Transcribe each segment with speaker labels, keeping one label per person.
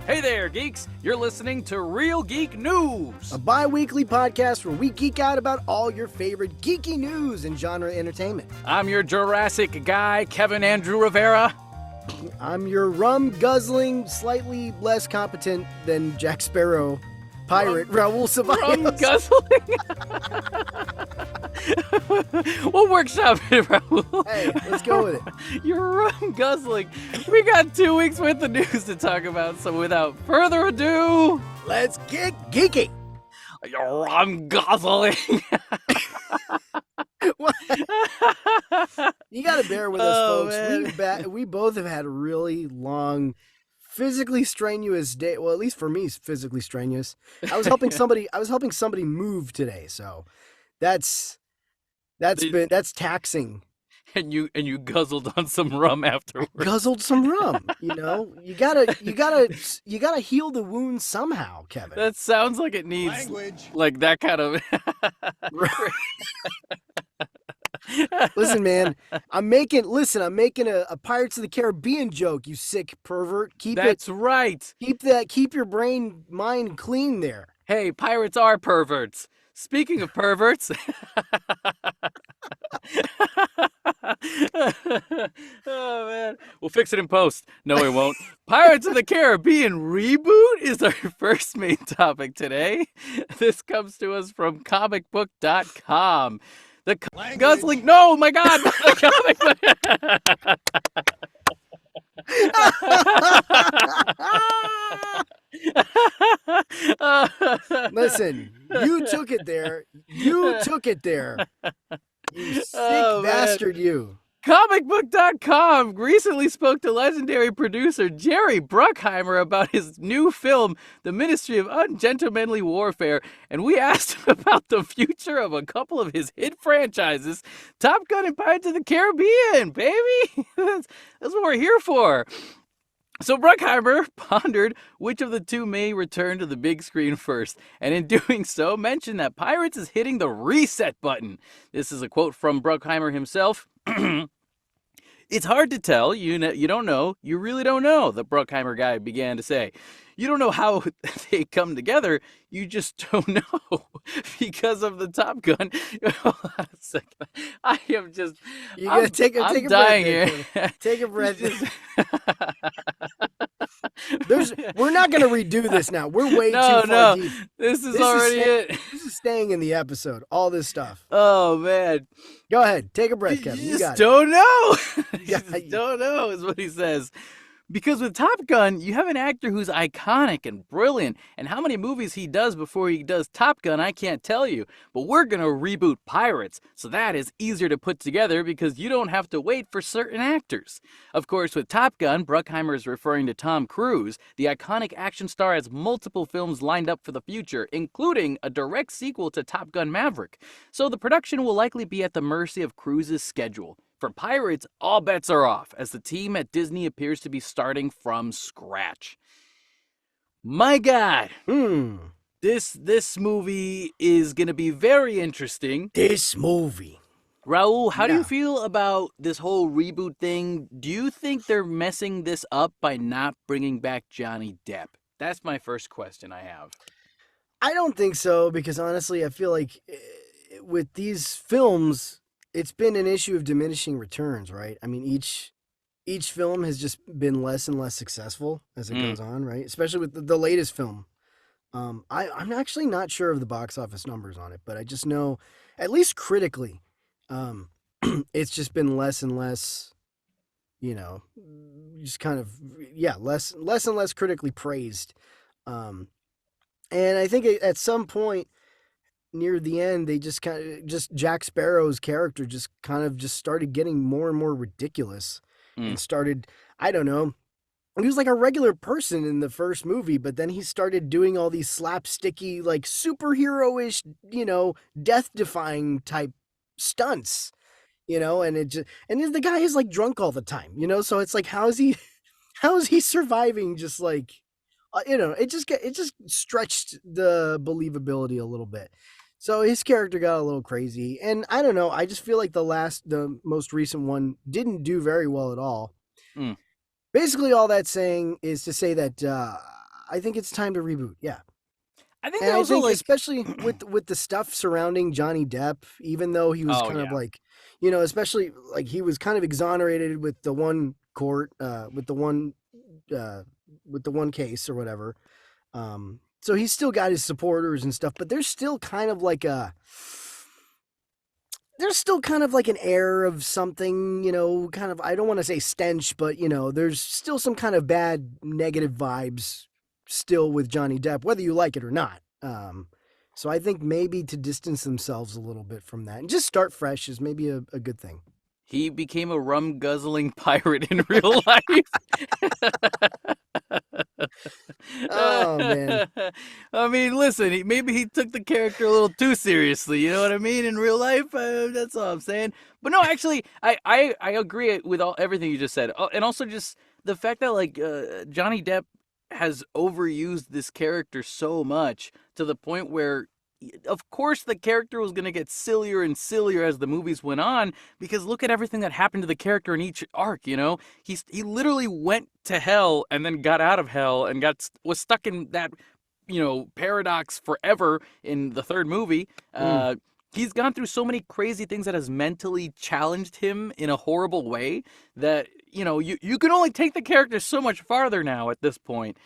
Speaker 1: Hey there, geeks! You're listening to Real Geek News!
Speaker 2: A bi-weekly podcast where we geek out about all your favorite geeky news and genre entertainment.
Speaker 1: I'm your Jurassic guy, Kevin Andrew Rivera.
Speaker 2: I'm your rum-guzzling, slightly less competent than Jack Sparrow pirate, Raul Ceballos.
Speaker 1: Rum-guzzling? We'll workshop it, Raul.
Speaker 2: Hey, let's go with it.
Speaker 1: You're rum-guzzling. We got 2 weeks worth of news to talk about, so without further ado...
Speaker 2: Let's get geeky!
Speaker 1: You're rum-guzzling.
Speaker 2: You gotta bear with us, folks. We both have had a really long, physically strenuous day. Well, at least for me, physically strenuous. I was helping somebody move today, so that's taxing.
Speaker 1: And you guzzled on some rum afterwards.
Speaker 2: Guzzled some rum. You know, you gotta heal the wound somehow, Kevin.
Speaker 1: That sounds like it needs language, like that kind of.
Speaker 2: Listen, man, I'm making a Pirates of the Caribbean joke. You sick pervert.
Speaker 1: That's right.
Speaker 2: Keep your mind clean there.
Speaker 1: Hey, pirates are perverts. Speaking of perverts. Oh, man. We'll fix it in post. No, we won't. Pirates of the Caribbean reboot is our first main topic today. This comes to us from comicbook.com. The guzzling. No, my God. The comic book.
Speaker 2: Listen, you took it there. You sick bastard, you.
Speaker 1: Comicbook.com recently spoke to legendary producer Jerry Bruckheimer about his new film, The Ministry of Ungentlemanly Warfare, and we asked him about the future of a couple of his hit franchises, Top Gun and Pirates of the Caribbean, baby! That's what we're here for. So Bruckheimer pondered which of the two may return to the big screen first, and in doing so, mentioned that Pirates is hitting the reset button. This is a quote from Bruckheimer himself. It's hard to tell. You don't know. You really don't know, the Bruckheimer guy began to say. You don't know how they come together. You just don't know because of the Top Gun. Hold on a second. I am just...
Speaker 2: You gotta take a
Speaker 1: dying
Speaker 2: breath here. Take a breath. We're not going to redo this now. We're way too far deep.
Speaker 1: This is already it.
Speaker 2: This is staying in the episode. All this stuff.
Speaker 1: Oh, man.
Speaker 2: Go ahead. Take a breath, Kevin.
Speaker 1: You just don't know. You just don't know is what he says. Because with Top Gun, you have an actor who's iconic and brilliant, and how many movies he does before he does Top Gun, I can't tell you. But we're going to reboot Pirates, so that is easier to put together because you don't have to wait for certain actors. Of course, with Top Gun, Bruckheimer is referring to Tom Cruise. The iconic action star has multiple films lined up for the future, including a direct sequel to Top Gun Maverick. So the production will likely be at the mercy of Cruise's schedule. For Pirates, all bets are off, as the team at Disney appears to be starting from scratch. My God. This movie is going to be very interesting.
Speaker 2: This movie.
Speaker 1: Raul, how do you feel about this whole reboot thing? Do you think they're messing this up by not bringing back Johnny Depp? That's my first question I have.
Speaker 2: I don't think so, because honestly, I feel like with these films... It's been an issue of diminishing returns, right? I mean, each film has just been less and less successful as it goes on, right? Especially with the latest film. I'm actually not sure of the box office numbers on it, but I just know, at least critically, it's just been less and less, just kind of, less and less critically praised. And I think at some point, near the end, they just Jack Sparrow's character just started getting more and more ridiculous and started, I don't know, he was like a regular person in the first movie, but then he started doing all these slapsticky, like superhero-ish, death-defying type stunts, and the guy is like drunk all the time, so it's like, how is he surviving just like, it just stretched the believability a little bit. So his character got a little crazy, and I don't know. I just feel like the most recent one didn't do very well at all. Basically, all that's saying is to say that I think it's time to reboot. Yeah.
Speaker 1: I think they
Speaker 2: And I
Speaker 1: also
Speaker 2: think
Speaker 1: like.
Speaker 2: especially with the stuff surrounding Johnny Depp, even though he was
Speaker 1: Oh
Speaker 2: kind of
Speaker 1: yeah.
Speaker 2: like, especially like he was kind of exonerated with the one court, uh, with the one case or whatever. So he's still got his supporters and stuff, but there's still kind of like an air of something, kind of, I don't want to say stench, but there's still some kind of bad negative vibes still with Johnny Depp, whether you like it or not. So I think maybe to distance themselves a little bit from that and just start fresh is maybe a good thing.
Speaker 1: He became a rum guzzling pirate in real life.
Speaker 2: Oh man.
Speaker 1: I mean, listen, maybe he took the character a little too seriously. You know what I mean? In real life, that's all I'm saying. But no, actually, I agree with everything you just said, and also just the fact that like Johnny Depp has overused this character so much to the point where. Of course, the character was going to get sillier and sillier as the movies went on because look at everything that happened to the character in each arc. He literally went to hell and then got out of hell and was stuck in that paradox forever in the third movie. He's gone through so many crazy things that has mentally challenged him in a horrible way that you can only take the character so much farther now at this point.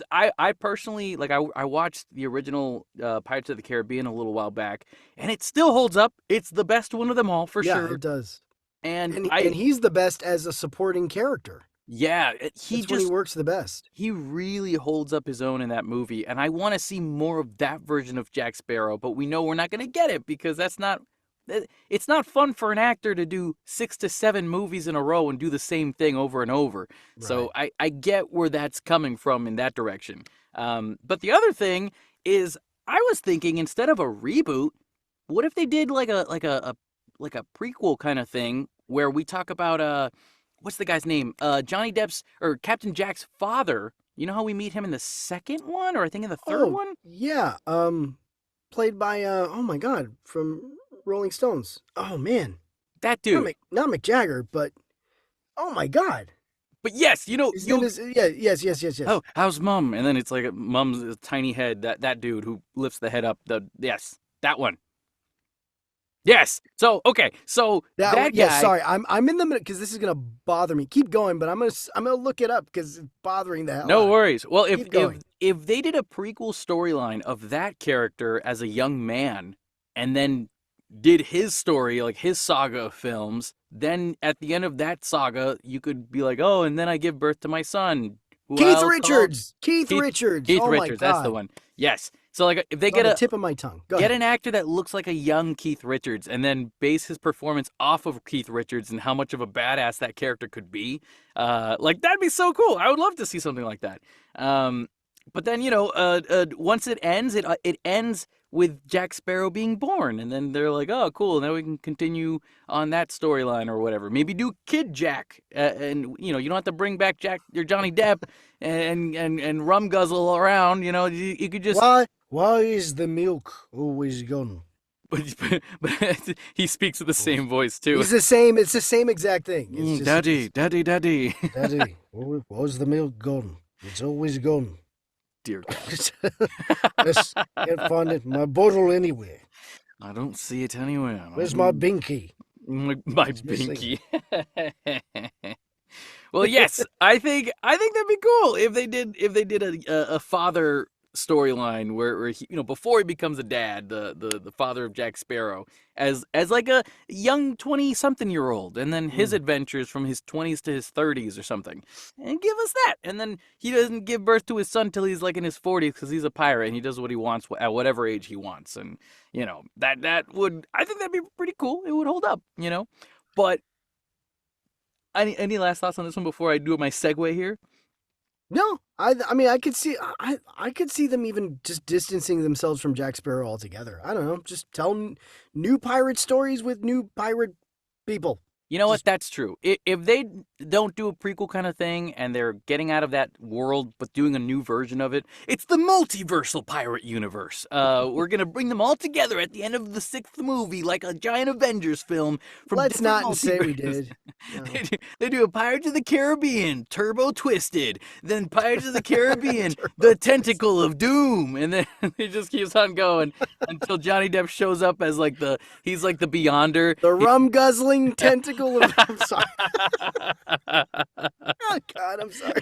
Speaker 1: I personally like I watched the original Pirates of the Caribbean a little while back, and it still holds up. It's the best one of them all for
Speaker 2: Yeah,
Speaker 1: sure.
Speaker 2: it does.
Speaker 1: And
Speaker 2: And he's the best as a supporting character.
Speaker 1: Yeah,
Speaker 2: That's when he works the best.
Speaker 1: He really holds up his own in that movie, and I want to see more of that version of Jack Sparrow. But we know we're not going to get it because it's not fun for an actor to do 6 to 7 movies in a row and do the same thing over and over. Right. So I get where that's coming from in that direction. But the other thing is, I was thinking instead of a reboot, what if they did like a prequel kind of thing where we talk about what's the guy's name? Johnny Depp's or Captain Jack's father. You know how we meet him in the second one, or I think in the third one?
Speaker 2: Yeah. Played by oh my god, from Rolling Stones. Oh man,
Speaker 1: that dude.
Speaker 2: Not Mick Jagger, but oh my god.
Speaker 1: But yes,
Speaker 2: yes.
Speaker 1: Oh, how's Mum? And then it's like Mum's tiny head. That dude who lifts the head up. Yes, that one. Yes. So okay. So that guy.
Speaker 2: Yeah. Sorry, I'm in the middle because this is gonna bother me. Keep going, but I'm gonna look it up because it's bothering the hell.
Speaker 1: No worries. Well, if they did a prequel storyline of that character as a young man, and then did his story, like his saga of films, then at the end of that saga, you could be like, oh, and then I give birth to my son.
Speaker 2: Keith Richards. Keith Richards.
Speaker 1: Keith Richards. That's the one. Yes. So like if they get
Speaker 2: the tip of my tongue. Go
Speaker 1: ahead.
Speaker 2: An
Speaker 1: actor that looks like a young Keith Richards and then base his performance off of Keith Richards and how much of a badass that character could be. Like that'd be so cool. I would love to see something like that. But then once it ends, it ends with Jack Sparrow being born, and then they're like, oh, cool, now we can continue on that storyline or whatever. Maybe do Kid Jack, and you don't have to bring back Johnny Depp and rum guzzle around. You could just
Speaker 2: why is the milk always gone?
Speaker 1: But he speaks with the same voice too.
Speaker 2: It's the same exact thing.
Speaker 1: It's Daddy.
Speaker 2: Daddy, why's the milk gone? It's always gone.
Speaker 1: Dear God.
Speaker 2: Yes, can't find it in my bottle anywhere.
Speaker 1: I don't see it anywhere.
Speaker 2: Where's my binky?
Speaker 1: My binky. Well, yes, I think that'd be cool if they did a father storyline where he, before he becomes a dad, the father of Jack Sparrow, as like a young 20-something-year-old, and then his adventures from his 20s to his 30s or something, and give us that. And then he doesn't give birth to his son till he's like in his 40s because he's a pirate and he does what he wants at whatever age he wants. And that would, I think that'd be pretty cool. It would hold up, But any last thoughts on this one before I do my segue here?
Speaker 2: No, I mean I could see them even just distancing themselves from Jack Sparrow altogether. I don't know, just tell new pirate stories with new pirate people.
Speaker 1: You know what? That's true. If they don't do a prequel kind of thing, and they're getting out of that world, but doing a new version of it. It's the multiversal pirate universe. We're gonna bring them all together at the end of the 6th movie, like a giant Avengers film from
Speaker 2: Let's
Speaker 1: different
Speaker 2: not say we
Speaker 1: multiverses.
Speaker 2: did. No.
Speaker 1: They do a Pirates of the Caribbean, Turbo Twisted, then Pirates of the Caribbean, the Tentacle of Doom, and then it just keeps on going until Johnny Depp shows up as he's like the Beyonder.
Speaker 2: The rum guzzling tentacle of. I'm sorry. Oh God, I'm sorry.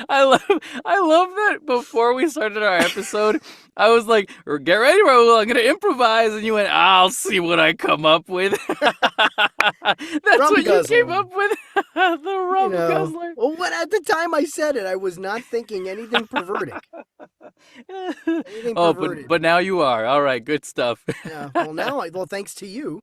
Speaker 1: I love that before we started our episode, I was like, get ready, Raul, I'm gonna improvise, and you went, I'll see what I come up with. That's
Speaker 2: Rum
Speaker 1: what
Speaker 2: guzzling.
Speaker 1: you came up with. The rum guzzler.
Speaker 2: Well, what at the time I said it, I was not thinking anything perverted.
Speaker 1: But now you are. All right, good stuff.
Speaker 2: Yeah. Well, now well, thanks to you.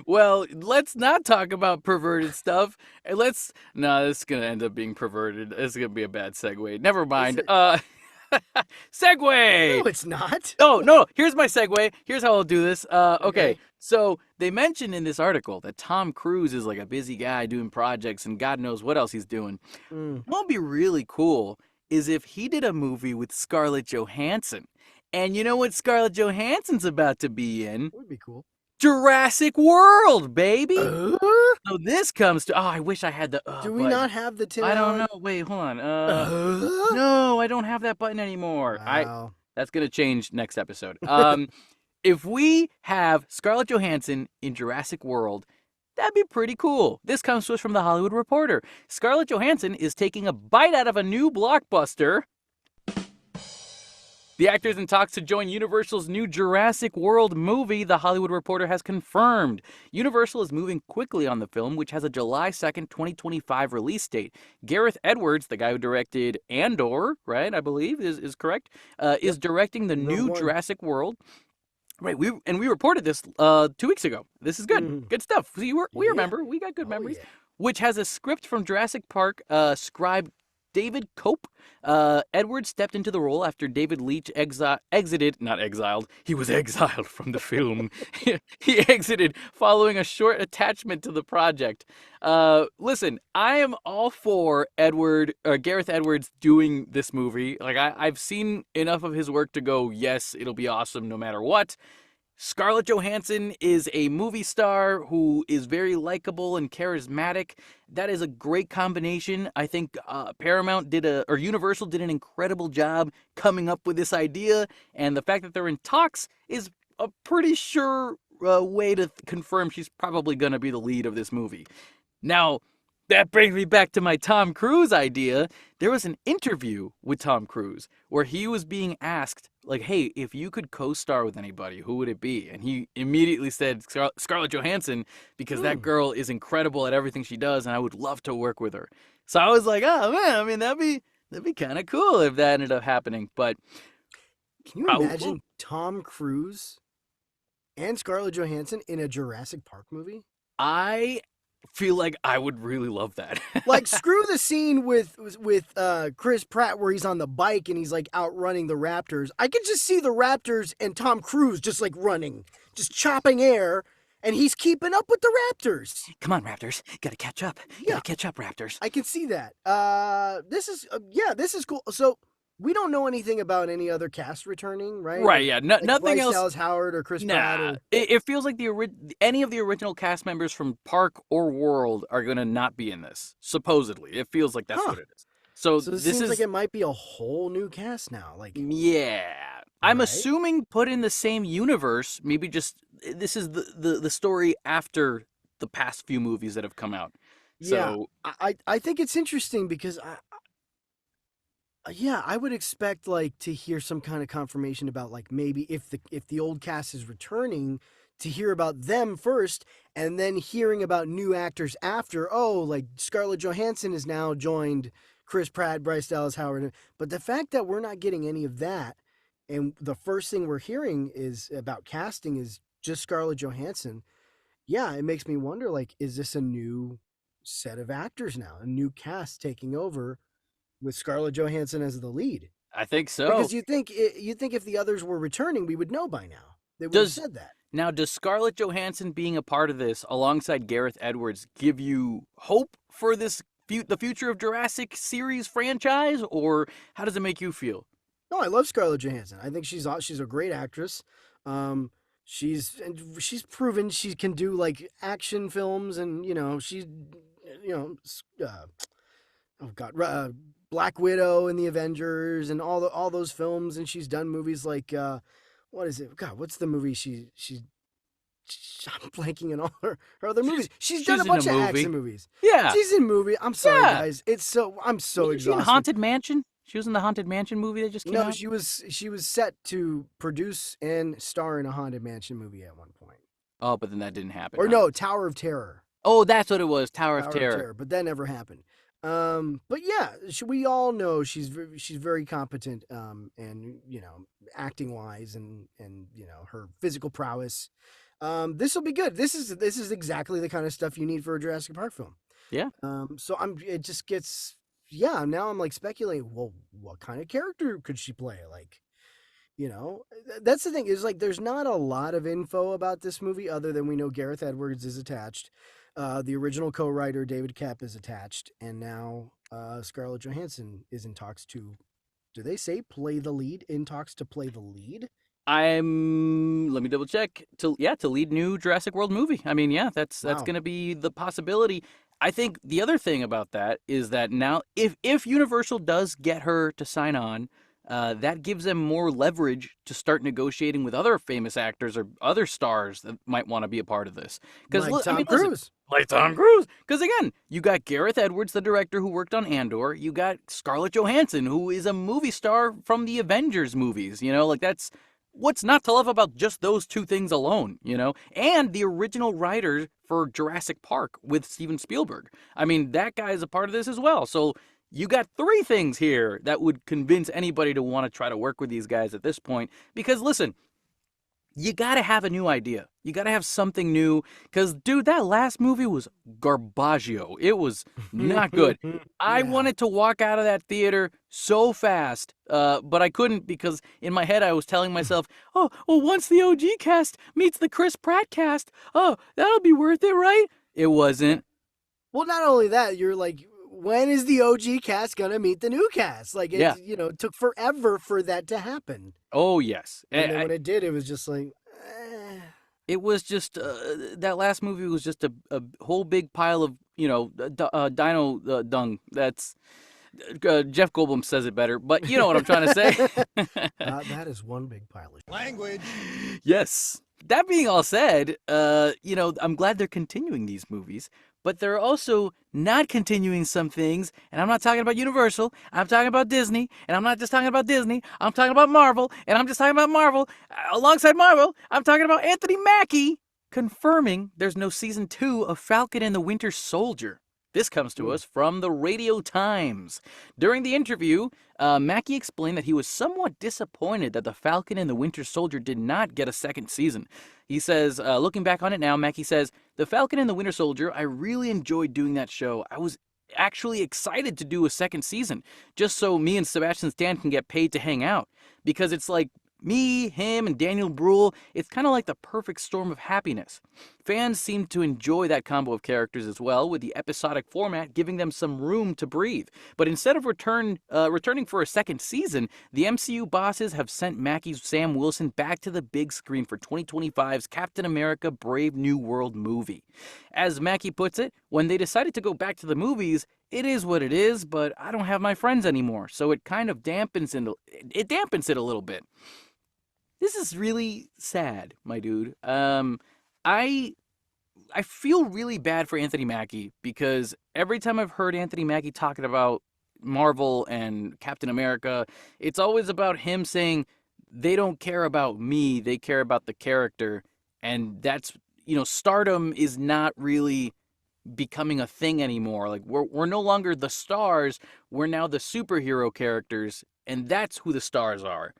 Speaker 1: Well, let's not talk about perverted stuff. This is gonna end up being perverted. This is gonna be a bad segue. Never mind. Segue.
Speaker 2: No, it's not.
Speaker 1: Oh no! Here's my segue. Here's how I'll do this. Okay. So they mentioned in this article that Tom Cruise is like a busy guy doing projects, and God knows what else he's doing. What would be really cool is if he did a movie with Scarlett Johansson. And you know what Scarlett Johansson's about to be in?
Speaker 2: That would be cool.
Speaker 1: Jurassic World, baby. So this comes to. Oh, I wish I had the.
Speaker 2: Do we not have the Tim
Speaker 1: I don't
Speaker 2: Allen?
Speaker 1: know. Wait, hold on. No, I don't have that button anymore.
Speaker 2: Wow.
Speaker 1: That's gonna change next episode. If we have Scarlett Johansson in Jurassic World, that'd be pretty cool. This comes to us from The Hollywood Reporter. Scarlett Johansson is taking a bite out of a new blockbuster. The actor is in talks to join Universal's new Jurassic World movie, The Hollywood Reporter has confirmed. Universal is moving quickly on the film, which has a July 2nd, 2025 release date. Gareth Edwards, the guy who directed Andor, right, I believe, is correct, is directing the new Jurassic World. Right, we reported this 2 weeks ago. This is good. Good stuff. We remember. We got good memories.
Speaker 2: Yeah.
Speaker 1: Which has a script from Jurassic Park scribe David Cope. Edwards stepped into the role after David Leitch he was exiled from the film. He exited following a short attachment to the project. Listen, I am all for Gareth Edwards doing this movie. Like I've seen enough of his work to go, yes, it'll be awesome no matter what. Scarlett Johansson is a movie star who is very likable and charismatic. That is a great combination. I think Universal did an incredible job coming up with this idea, and the fact that they're in talks is a pretty sure way to confirm she's probably going to be the lead of this movie. Now, that brings me back to my Tom Cruise idea. There was an interview with Tom Cruise where he was being asked, like, hey, if you could co-star with anybody, who would it be? And he immediately said Scarlett Johansson, because that girl is incredible at everything she does, and I would love to work with her. So I was like, oh, man, I mean, that'd be kind of cool if that ended up happening. But
Speaker 2: can you imagine Tom Cruise and Scarlett Johansson in a Jurassic Park movie?
Speaker 1: I feel like I would really love that.
Speaker 2: Like, screw the scene with Chris Pratt where he's on the bike and he's like outrunning the raptors. I could just see the raptors and Tom Cruise just like running, just chopping air, and he's keeping up with the raptors.
Speaker 1: Come on, raptors, gotta catch up. Gotta catch up, raptors.
Speaker 2: I can see that. This is cool. So we don't know anything about any other cast returning, right?
Speaker 1: Right, yeah. Nothing
Speaker 2: Bryce
Speaker 1: else.
Speaker 2: Dallas Howard or Chris Pratt.
Speaker 1: It feels like any of the original cast members from Park or World are going to not be in this, supposedly. It feels like that's what it is. So
Speaker 2: this seems like it might be a whole new cast now.
Speaker 1: Yeah. I'm assuming put in the same universe, maybe just this is the story after the past few movies that have come out. So
Speaker 2: yeah, I think it's interesting because I would expect to hear some kind of confirmation about maybe if the old cast is returning, to hear about them first and then hearing about new actors after. Oh, like Scarlett Johansson has now joined Chris Pratt, Bryce Dallas Howard. But the fact that we're not getting any of that, and the first thing we're hearing is about casting is just Scarlett Johansson. Yeah, it makes me wonder, is this a new set of actors now, a new cast taking over with Scarlett Johansson as the lead?
Speaker 1: I think so.
Speaker 2: Because you think if the others were returning, we would know by now. They would have said that.
Speaker 1: Now, does Scarlett Johansson being a part of this alongside Gareth Edwards give you hope for the future of Jurassic series franchise, or how does it make you feel?
Speaker 2: No, I love Scarlett Johansson. I think she's a great actress. Um, she's proven she can do like action films, and she's you know oh god, Black Widow and the Avengers and all those films, and she's done movies like what is it? God, what's the movie I'm blanking in all her other movies. She's done a
Speaker 1: She's in a
Speaker 2: bunch of
Speaker 1: movie.
Speaker 2: action movies.
Speaker 1: Yeah.
Speaker 2: She's in movie. I'm sorry,
Speaker 1: Yeah.
Speaker 2: guys. I'm so
Speaker 1: Wasn't she in
Speaker 2: exhausted.
Speaker 1: Haunted Mansion? She was in the Haunted Mansion movie that just came
Speaker 2: No,
Speaker 1: out?
Speaker 2: she was set to produce and star in a Haunted Mansion movie at one point.
Speaker 1: Oh, but then that didn't happen.
Speaker 2: Or
Speaker 1: huh?
Speaker 2: no, Tower of Terror.
Speaker 1: Oh, that's what it was. Tower of Terror.
Speaker 2: But that never happened. But yeah, we all know she's very competent, and acting wise, and her physical prowess. This will be good. This is exactly the kind of stuff you need for a Jurassic Park film.
Speaker 1: Yeah.
Speaker 2: So it just gets, yeah. Now I'm like speculating. Well, what kind of character could she play? Like, that's the thing is like there's not a lot of info about this movie other than we know Gareth Edwards is attached. The original co-writer David Koepp is attached, and now Scarlett Johansson is in talks to. Do they say play the lead? In talks to play the lead?
Speaker 1: Let me double check. To lead new Jurassic World movie. I mean, yeah, that's
Speaker 2: Wow.
Speaker 1: going to be the possibility. I think the other thing about that is that now if Universal does get her to sign on, that gives them more leverage to start negotiating with other famous actors or other stars that might want to be a part of this.
Speaker 2: Like Tom Cruise.
Speaker 1: Like Tom Cruise. Because again, you got Gareth Edwards, the director who worked on Andor. You got Scarlett Johansson, who is a movie star from the Avengers movies. Like that's what's not to love about just those two things alone, And the original writer for Jurassic Park with Steven Spielberg. I mean, that guy is a part of this as well. So you got three things here that would convince anybody to want to try to work with these guys at this point. Because listen, you got to have a new idea. You got to have something new. Because, dude, that last movie was garbaggio. It was not good. I wanted to walk out of that theater so fast, but I couldn't because in my head I was telling myself, oh, well, once the OG cast meets the Chris Pratt cast, oh, that'll be worth it, right? It wasn't.
Speaker 2: Well, not only that, you're like, when is the OG cast gonna meet the new cast? Like, it took forever for that to happen.
Speaker 1: Oh, yes.
Speaker 2: And then when it did, it was just like,
Speaker 1: It was just, that last movie was just a whole big pile of, dino dung. That's, Jeff Goldblum says it better, but you know what I'm trying to say.
Speaker 2: That is one big pile of
Speaker 3: language.
Speaker 1: Yes. That being all said, I'm glad they're continuing these movies, but they're also not continuing some things, and I'm not talking about Universal, I'm talking about Disney, and I'm not just talking about Disney, I'm talking about Marvel, and I'm just talking about Marvel. Alongside Marvel, I'm talking about Anthony Mackie confirming there's no season 2 of Falcon and the Winter Soldier. This comes to us from the Radio Times. During the interview, Mackie explained that he was somewhat disappointed that the Falcon and the Winter Soldier did not get a second season. He says, looking back on it now, Mackie says, the Falcon and the Winter Soldier, I really enjoyed doing that show. I was actually excited to do a second season, just so me and Sebastian Stan can get paid to hang out. Because it's like, me, him, and Daniel Bruhl, it's kind of like the perfect storm of happiness. Fans seem to enjoy that combo of characters as well, with the episodic format giving them some room to breathe. But instead of returning for a second season, the MCU bosses have sent Mackie's Sam Wilson back to the big screen for 2025's Captain America Brave New World movie. As Mackie puts it, when they decided to go back to the movies, it is what it is, but I don't have my friends anymore, so it kind of dampens it a little bit. This is really sad, my dude. I feel really bad for Anthony Mackie because every time I've heard Anthony Mackie talking about Marvel and Captain America, it's always about him saying they don't care about me, they care about the character. And that's, stardom is not really becoming a thing anymore. Like we're no longer the stars, we're now the superhero characters, and that's who the stars are.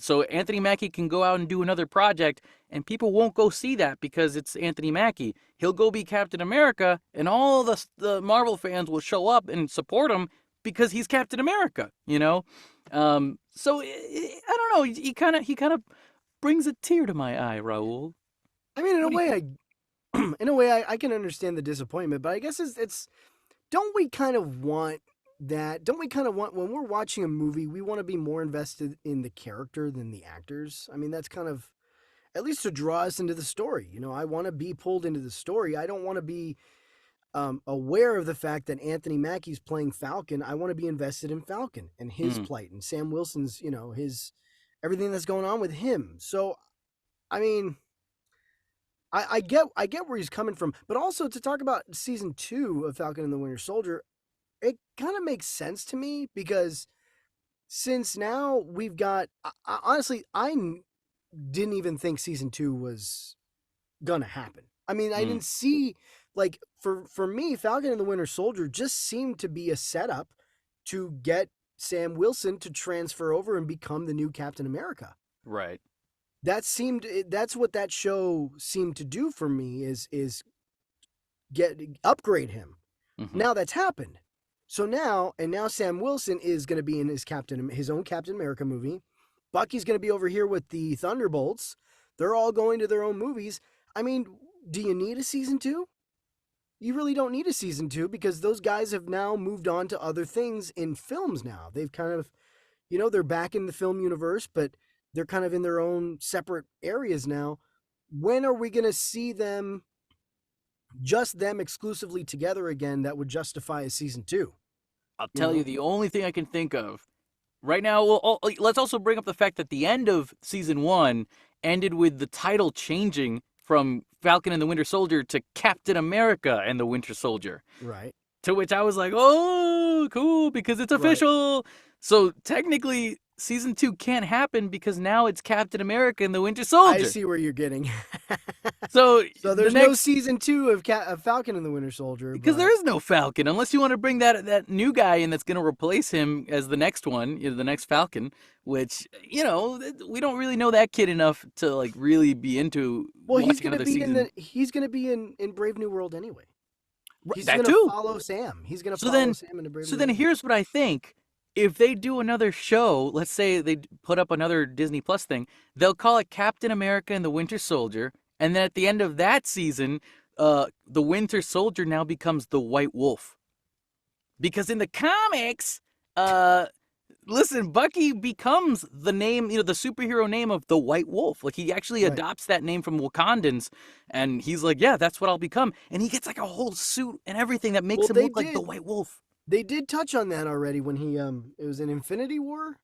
Speaker 1: So Anthony Mackie can go out and do another project, and people won't go see that because it's Anthony Mackie. He'll go be Captain America, and all the Marvel fans will show up and support him because he's Captain America. So I don't know. He kind of brings a tear to my eye, Raul.
Speaker 2: I mean, in a
Speaker 1: What do you
Speaker 2: way,
Speaker 1: think?
Speaker 2: I can understand the disappointment, but I guess it's don't we kind of want that? Don't we kind of want when we're watching a movie, we want to be more invested in the character than the actors? I mean, that's kind of at least to draw us into the story. You know, I want to be pulled into the story. I don't want to be aware of the fact that Anthony Mackie's playing Falcon. I want to be invested in Falcon and his
Speaker 1: Mm,
Speaker 2: plight and Sam Wilson's, you know, his everything that's going on with him. So, I mean, I get where he's coming from, but also to talk about season 2 of Falcon and the Winter Soldier, it kind of makes sense to me because since now we've got honestly, didn't even think season 2 was gonna happen. I mean, I
Speaker 1: mm,
Speaker 2: didn't see like for me, Falcon and the Winter Soldier just seemed to be a setup to get Sam Wilson to transfer over and become the new Captain America.
Speaker 1: right.
Speaker 2: That's what that show seemed to do for me is get upgrade him.
Speaker 1: Hmm.
Speaker 2: Now that's happened. So now Sam Wilson is going to be in his own Captain America movie. Bucky's going to be over here with the Thunderbolts. They're all going to their own movies. I mean, do you need a season 2? You really don't need a season 2 because those guys have now moved on to other things in films now. They've kind of, you know, they're back in the film universe, but they're kind of in their own separate areas now. When are we going to see them, just them exclusively together again, that would justify a season 2?
Speaker 1: I'll
Speaker 2: You
Speaker 1: tell you
Speaker 2: know?
Speaker 1: the only thing I can think of right now. Well, let's also bring up the fact that the end of season 1 ended with the title changing from Falcon and the Winter Soldier to Captain America and the Winter Soldier.
Speaker 2: Right.
Speaker 1: To which I was like, oh, cool, because it's
Speaker 2: Right.
Speaker 1: official. So technically, season 2 can't happen because now it's Captain America and the Winter
Speaker 2: I
Speaker 1: Soldier.
Speaker 2: see where you're getting.
Speaker 1: So
Speaker 2: So
Speaker 1: the
Speaker 2: there's no
Speaker 1: next,
Speaker 2: season 2 of Falcon and the Winter Soldier,
Speaker 1: because
Speaker 2: but
Speaker 1: there is no Falcon, unless you want to bring that new guy in that's going to replace him as the next one, the next Falcon. Which we don't really know that kid enough to like really be into
Speaker 2: well,
Speaker 1: watching another season.
Speaker 2: he's gonna be in Brave New World anyway. He's
Speaker 1: That
Speaker 2: gonna
Speaker 1: too.
Speaker 2: follow Sam. He's gonna
Speaker 1: So
Speaker 2: follow
Speaker 1: then,
Speaker 2: Sam into Brave
Speaker 1: so
Speaker 2: New
Speaker 1: then
Speaker 2: World.
Speaker 1: here's what I think. If they do another show, let's say they put up another Disney Plus thing, they'll call it Captain America and the Winter Soldier, and then at the end of that season, the Winter Soldier now becomes the White Wolf. Because in the comics, uh, listen, Bucky becomes the name, the superhero name of the White Wolf. Like he actually
Speaker 2: Right.
Speaker 1: adopts that name from Wakandans, and he's like, yeah, that's what I'll become. And he gets like a whole suit and everything that makes
Speaker 2: Well,
Speaker 1: him
Speaker 2: they
Speaker 1: look like the
Speaker 2: did.
Speaker 1: White Wolf.
Speaker 2: They did touch on that already when he it was in Infinity War.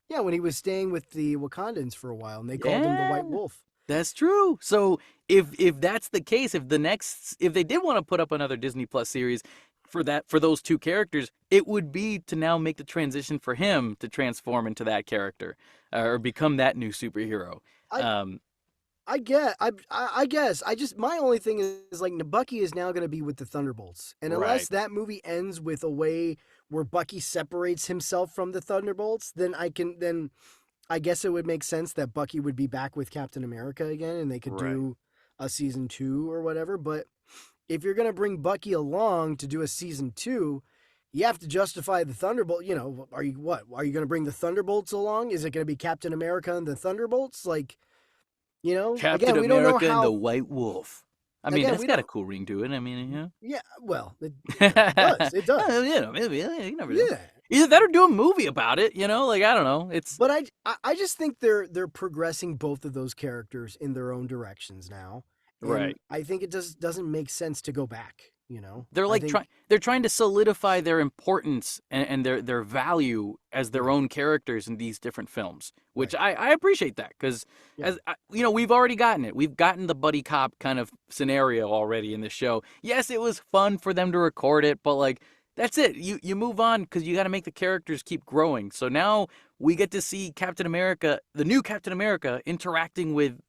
Speaker 2: Yeah, when he was staying with the Wakandans for a while, and they called him the
Speaker 1: Yeah.
Speaker 2: White Wolf.
Speaker 1: That's true. So if that's the case, if they did want to put up another Disney Plus series for those two characters, it would be to now make the transition for him to transform into that character or become that new superhero.
Speaker 2: I
Speaker 1: Um,
Speaker 2: I guess I just my only thing is like Bucky is now going to be with the Thunderbolts, and
Speaker 1: right,
Speaker 2: unless that movie ends with a way where Bucky separates himself from the Thunderbolts, then I guess it would make sense that Bucky would be back with Captain America again, and they could
Speaker 1: right.
Speaker 2: do a season 2 or whatever. But if you're going to bring Bucky along to do a season 2, you have to justify the Thunderbolt. You know, are you what? Are you going to bring the Thunderbolts along? Is it going to be Captain America and the Thunderbolts? Like, you know,
Speaker 1: Captain
Speaker 2: again, we don't know
Speaker 1: America and the
Speaker 2: how.
Speaker 1: White Wolf. I mean,
Speaker 2: Again,
Speaker 1: that's
Speaker 2: we
Speaker 1: got a
Speaker 2: don't.
Speaker 1: cool ring to it. I mean,
Speaker 2: Yeah, well, it does. It
Speaker 1: Well,
Speaker 2: does.
Speaker 1: maybe you never know.
Speaker 2: Yeah,
Speaker 1: Either that or do a movie about it. Like I don't know. It's
Speaker 2: but I just think they're progressing both of those characters in their own directions now, and
Speaker 1: right.
Speaker 2: I think it doesn't make sense to go back.
Speaker 1: They're
Speaker 2: I
Speaker 1: like
Speaker 2: think
Speaker 1: they're trying to solidify their importance and their value as their
Speaker 2: right.
Speaker 1: own characters in these different films, which
Speaker 2: Right.
Speaker 1: I appreciate that because
Speaker 2: Yeah.
Speaker 1: we've already gotten it. We've gotten the buddy cop kind of scenario already in the show. Yes, it was fun for them to record it, but like that's it. You move on because you got to make the characters keep growing. So now we get to see Captain America, the new Captain America, interacting with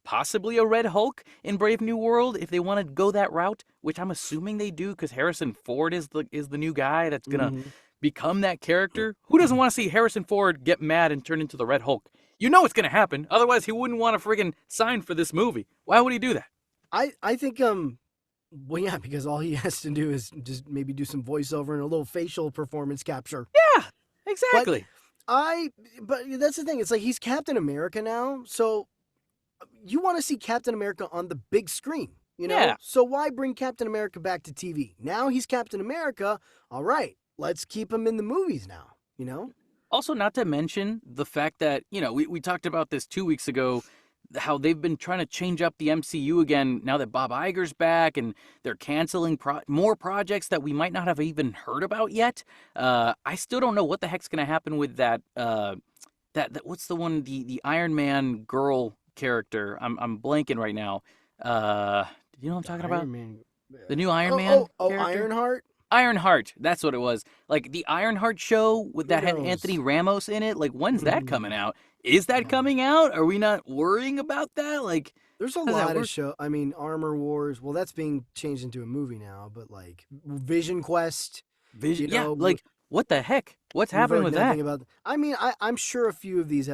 Speaker 1: possibly a Red Hulk in Brave New World if they want to go that route, which I'm assuming they do because Harrison Ford is the new guy that's gonna
Speaker 2: Hmm.
Speaker 1: become that character. Who doesn't want to see Harrison Ford get mad and turn into the Red Hulk? You know it's gonna happen. Otherwise, he wouldn't want to friggin' sign for this movie. Why would he do that?
Speaker 2: I think well, yeah, because all he has to do is just maybe do some voiceover and a little facial performance capture.
Speaker 1: Yeah,
Speaker 2: But
Speaker 1: exactly.
Speaker 2: I but that's the thing. It's like he's Captain America now, so You want to see Captain America on the big screen, you know?
Speaker 1: Yeah.
Speaker 2: So why bring Captain America back to TV? Now he's Captain America. All right, let's keep him in the movies now, you know?
Speaker 1: Also, not to mention the fact that, we talked about this 2 weeks ago, how they've been trying to change up the MCU again now that Bob Iger's back, and they're canceling more projects that we might not have even heard about yet. I still don't know what the heck's going to happen with that, what's the one, the Iron Man girl character? I'm blanking right now. You know what I'm talking about?
Speaker 2: Iron Man.
Speaker 1: The new Iron Man character?
Speaker 2: Ironheart?
Speaker 1: Ironheart, that's what it was. Like the Ironheart show that had
Speaker 2: knows?
Speaker 1: Anthony Ramos in it. Like, when's that coming
Speaker 2: Mm,
Speaker 1: out? Is that
Speaker 2: yeah.
Speaker 1: coming out? Are we not worrying about that? Like,
Speaker 2: There's a
Speaker 1: how does that
Speaker 2: lot of
Speaker 1: work?
Speaker 2: show. I mean, Armor Wars. Well, that's being changed into a movie now, but like Vision Quest.
Speaker 1: Vision,
Speaker 2: You
Speaker 1: yeah.
Speaker 2: know,
Speaker 1: Like, what the heck? What's
Speaker 2: we've
Speaker 1: happening
Speaker 2: heard
Speaker 1: with
Speaker 2: nothing
Speaker 1: that?
Speaker 2: about. I mean, I'm sure a few of these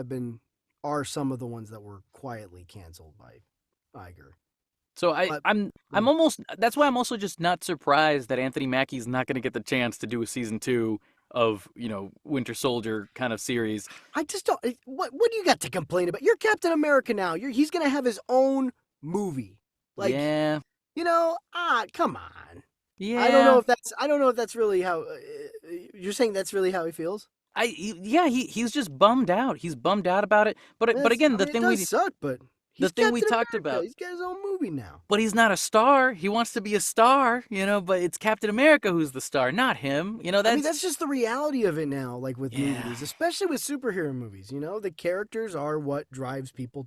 Speaker 2: are some of the ones that were quietly canceled by Iger.
Speaker 1: So
Speaker 2: But
Speaker 1: I'm almost. That's why I'm also just not surprised that Anthony Mackie's not going to get the chance to do a season 2 of Winter Soldier kind of series.
Speaker 2: I just don't. What do you got to complain about? You're Captain America now. He's gonna have his own movie. Like,
Speaker 1: Yeah,
Speaker 2: come on.
Speaker 1: yeah.
Speaker 2: I don't know if that's really how. You're saying that's really how he feels.
Speaker 1: He's just bummed out. He's bummed out about it. But again,
Speaker 2: I mean, it does suck, but
Speaker 1: the
Speaker 2: he's
Speaker 1: thing we
Speaker 2: Captain
Speaker 1: talked
Speaker 2: America.
Speaker 1: about.
Speaker 2: He's got his own movie now.
Speaker 1: But he's not a star. He wants to be a star, but it's Captain America who's the star, not him.
Speaker 2: I mean, that's just the reality of it now. Like with
Speaker 1: Yeah.
Speaker 2: movies, especially with superhero movies. The characters are what drives people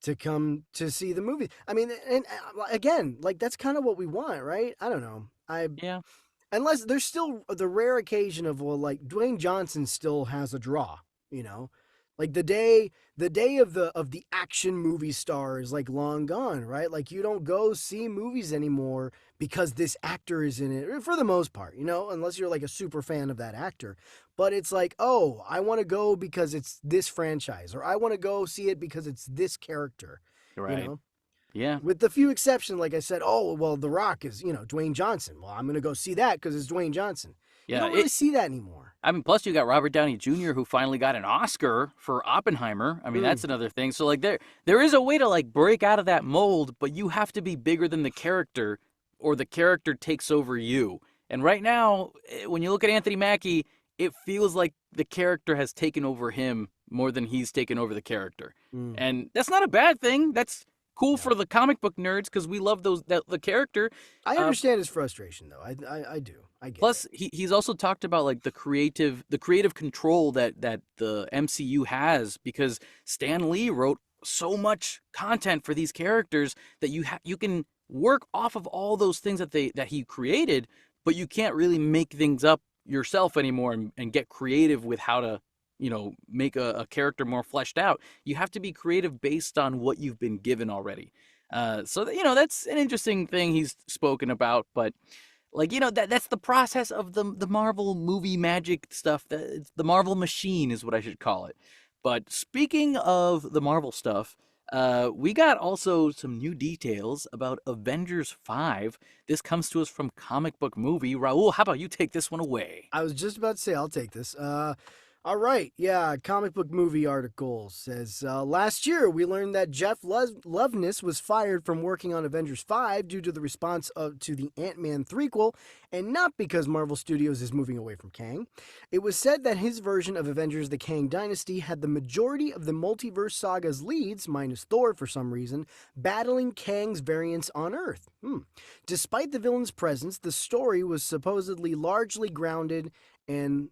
Speaker 2: to come to see the movie. I mean, and again, like that's kind of what we want, right? I don't know.
Speaker 1: Yeah.
Speaker 2: Unless there's still the rare occasion of, well, like Dwayne Johnson still has a draw, you know, like the day of the action movie star is like long gone, right? Like you don't go see movies anymore because this actor is in it for the most part, unless you're like a super fan of that actor. But it's like, oh, I want to go because it's this franchise, or I want to go see it because it's this character, you
Speaker 1: Right.
Speaker 2: know
Speaker 1: Yeah.
Speaker 2: with the few exceptions, like I said, oh, well, The Rock is, Dwayne Johnson. Well, I'm going to go see that because it's Dwayne Johnson. You
Speaker 1: Yeah.
Speaker 2: don't really see that anymore.
Speaker 1: I mean, plus you got Robert Downey Jr. who finally got an Oscar for Oppenheimer. I mean,
Speaker 2: Mm.
Speaker 1: that's another thing. So like there is a way to like break out of that mold, but you have to be bigger than the character, or the character takes over you. And right now, when you look at Anthony Mackie, it feels like the character has taken over him more than he's taken over the character.
Speaker 2: Mm.
Speaker 1: And that's not a bad thing. That's cool
Speaker 2: Yeah.
Speaker 1: for the comic book nerds because we love the character.
Speaker 2: I
Speaker 1: Uh,
Speaker 2: understand his frustration, though. I do. I get
Speaker 1: Plus,
Speaker 2: it.
Speaker 1: he's also talked about like the creative control that the MCU has, because Stan Lee wrote so much content for these characters that you can work off of all those things that he created, but you can't really make things up yourself anymore and get creative with how to make a character more fleshed out. You have to be creative based on what you've been given already. So that's an interesting thing he's spoken about, but like that's the process of the Marvel movie magic stuff. The Marvel machine is what I should call it. But speaking of the Marvel stuff, we got also some new details about Avengers 5. This comes to us from Comic Book Movie. Raul, how about you take this one away?
Speaker 2: I was just about to say I'll take this. All right, yeah. Comic Book Movie article says last year we learned that Jeff Loveness was fired from working on Avengers 5 due to the response to the Ant-Man threequel, and not because Marvel Studios is moving away from Kang. It was said that his version of Avengers: The Kang Dynasty had the majority of the multiverse saga's leads, minus Thor for some reason, battling Kang's variants on Earth. Despite the villain's presence, the story was supposedly largely grounded and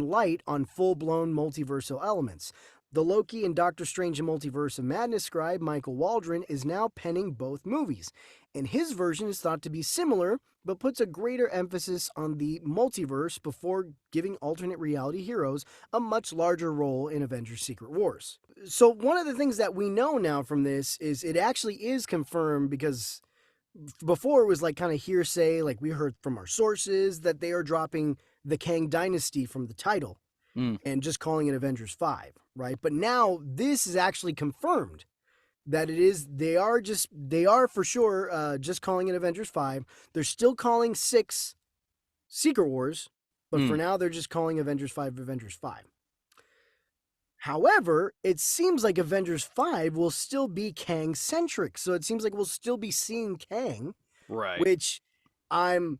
Speaker 2: light on full-blown multiversal elements. The Loki and Doctor Strange and Multiverse of Madness scribe Michael Waldron is now penning both movies, and his version is thought to be similar, but puts a greater emphasis on the multiverse before giving alternate reality heroes a much larger role in Avengers Secret Wars. So one of the things that we know now from this is it actually is confirmed, because before it was like kind of hearsay, like we heard from our sources that they are dropping the Kang Dynasty from the title and just calling it Avengers 5, right? But now this is actually confirmed that they are for sure just calling it Avengers 5. They're still calling 6 Secret Wars, but for now they're just calling Avengers 5 Avengers 5. However, it seems like Avengers 5 will still be Kang centric. So it seems like we'll still be seeing Kang,
Speaker 1: Right.
Speaker 2: which I'm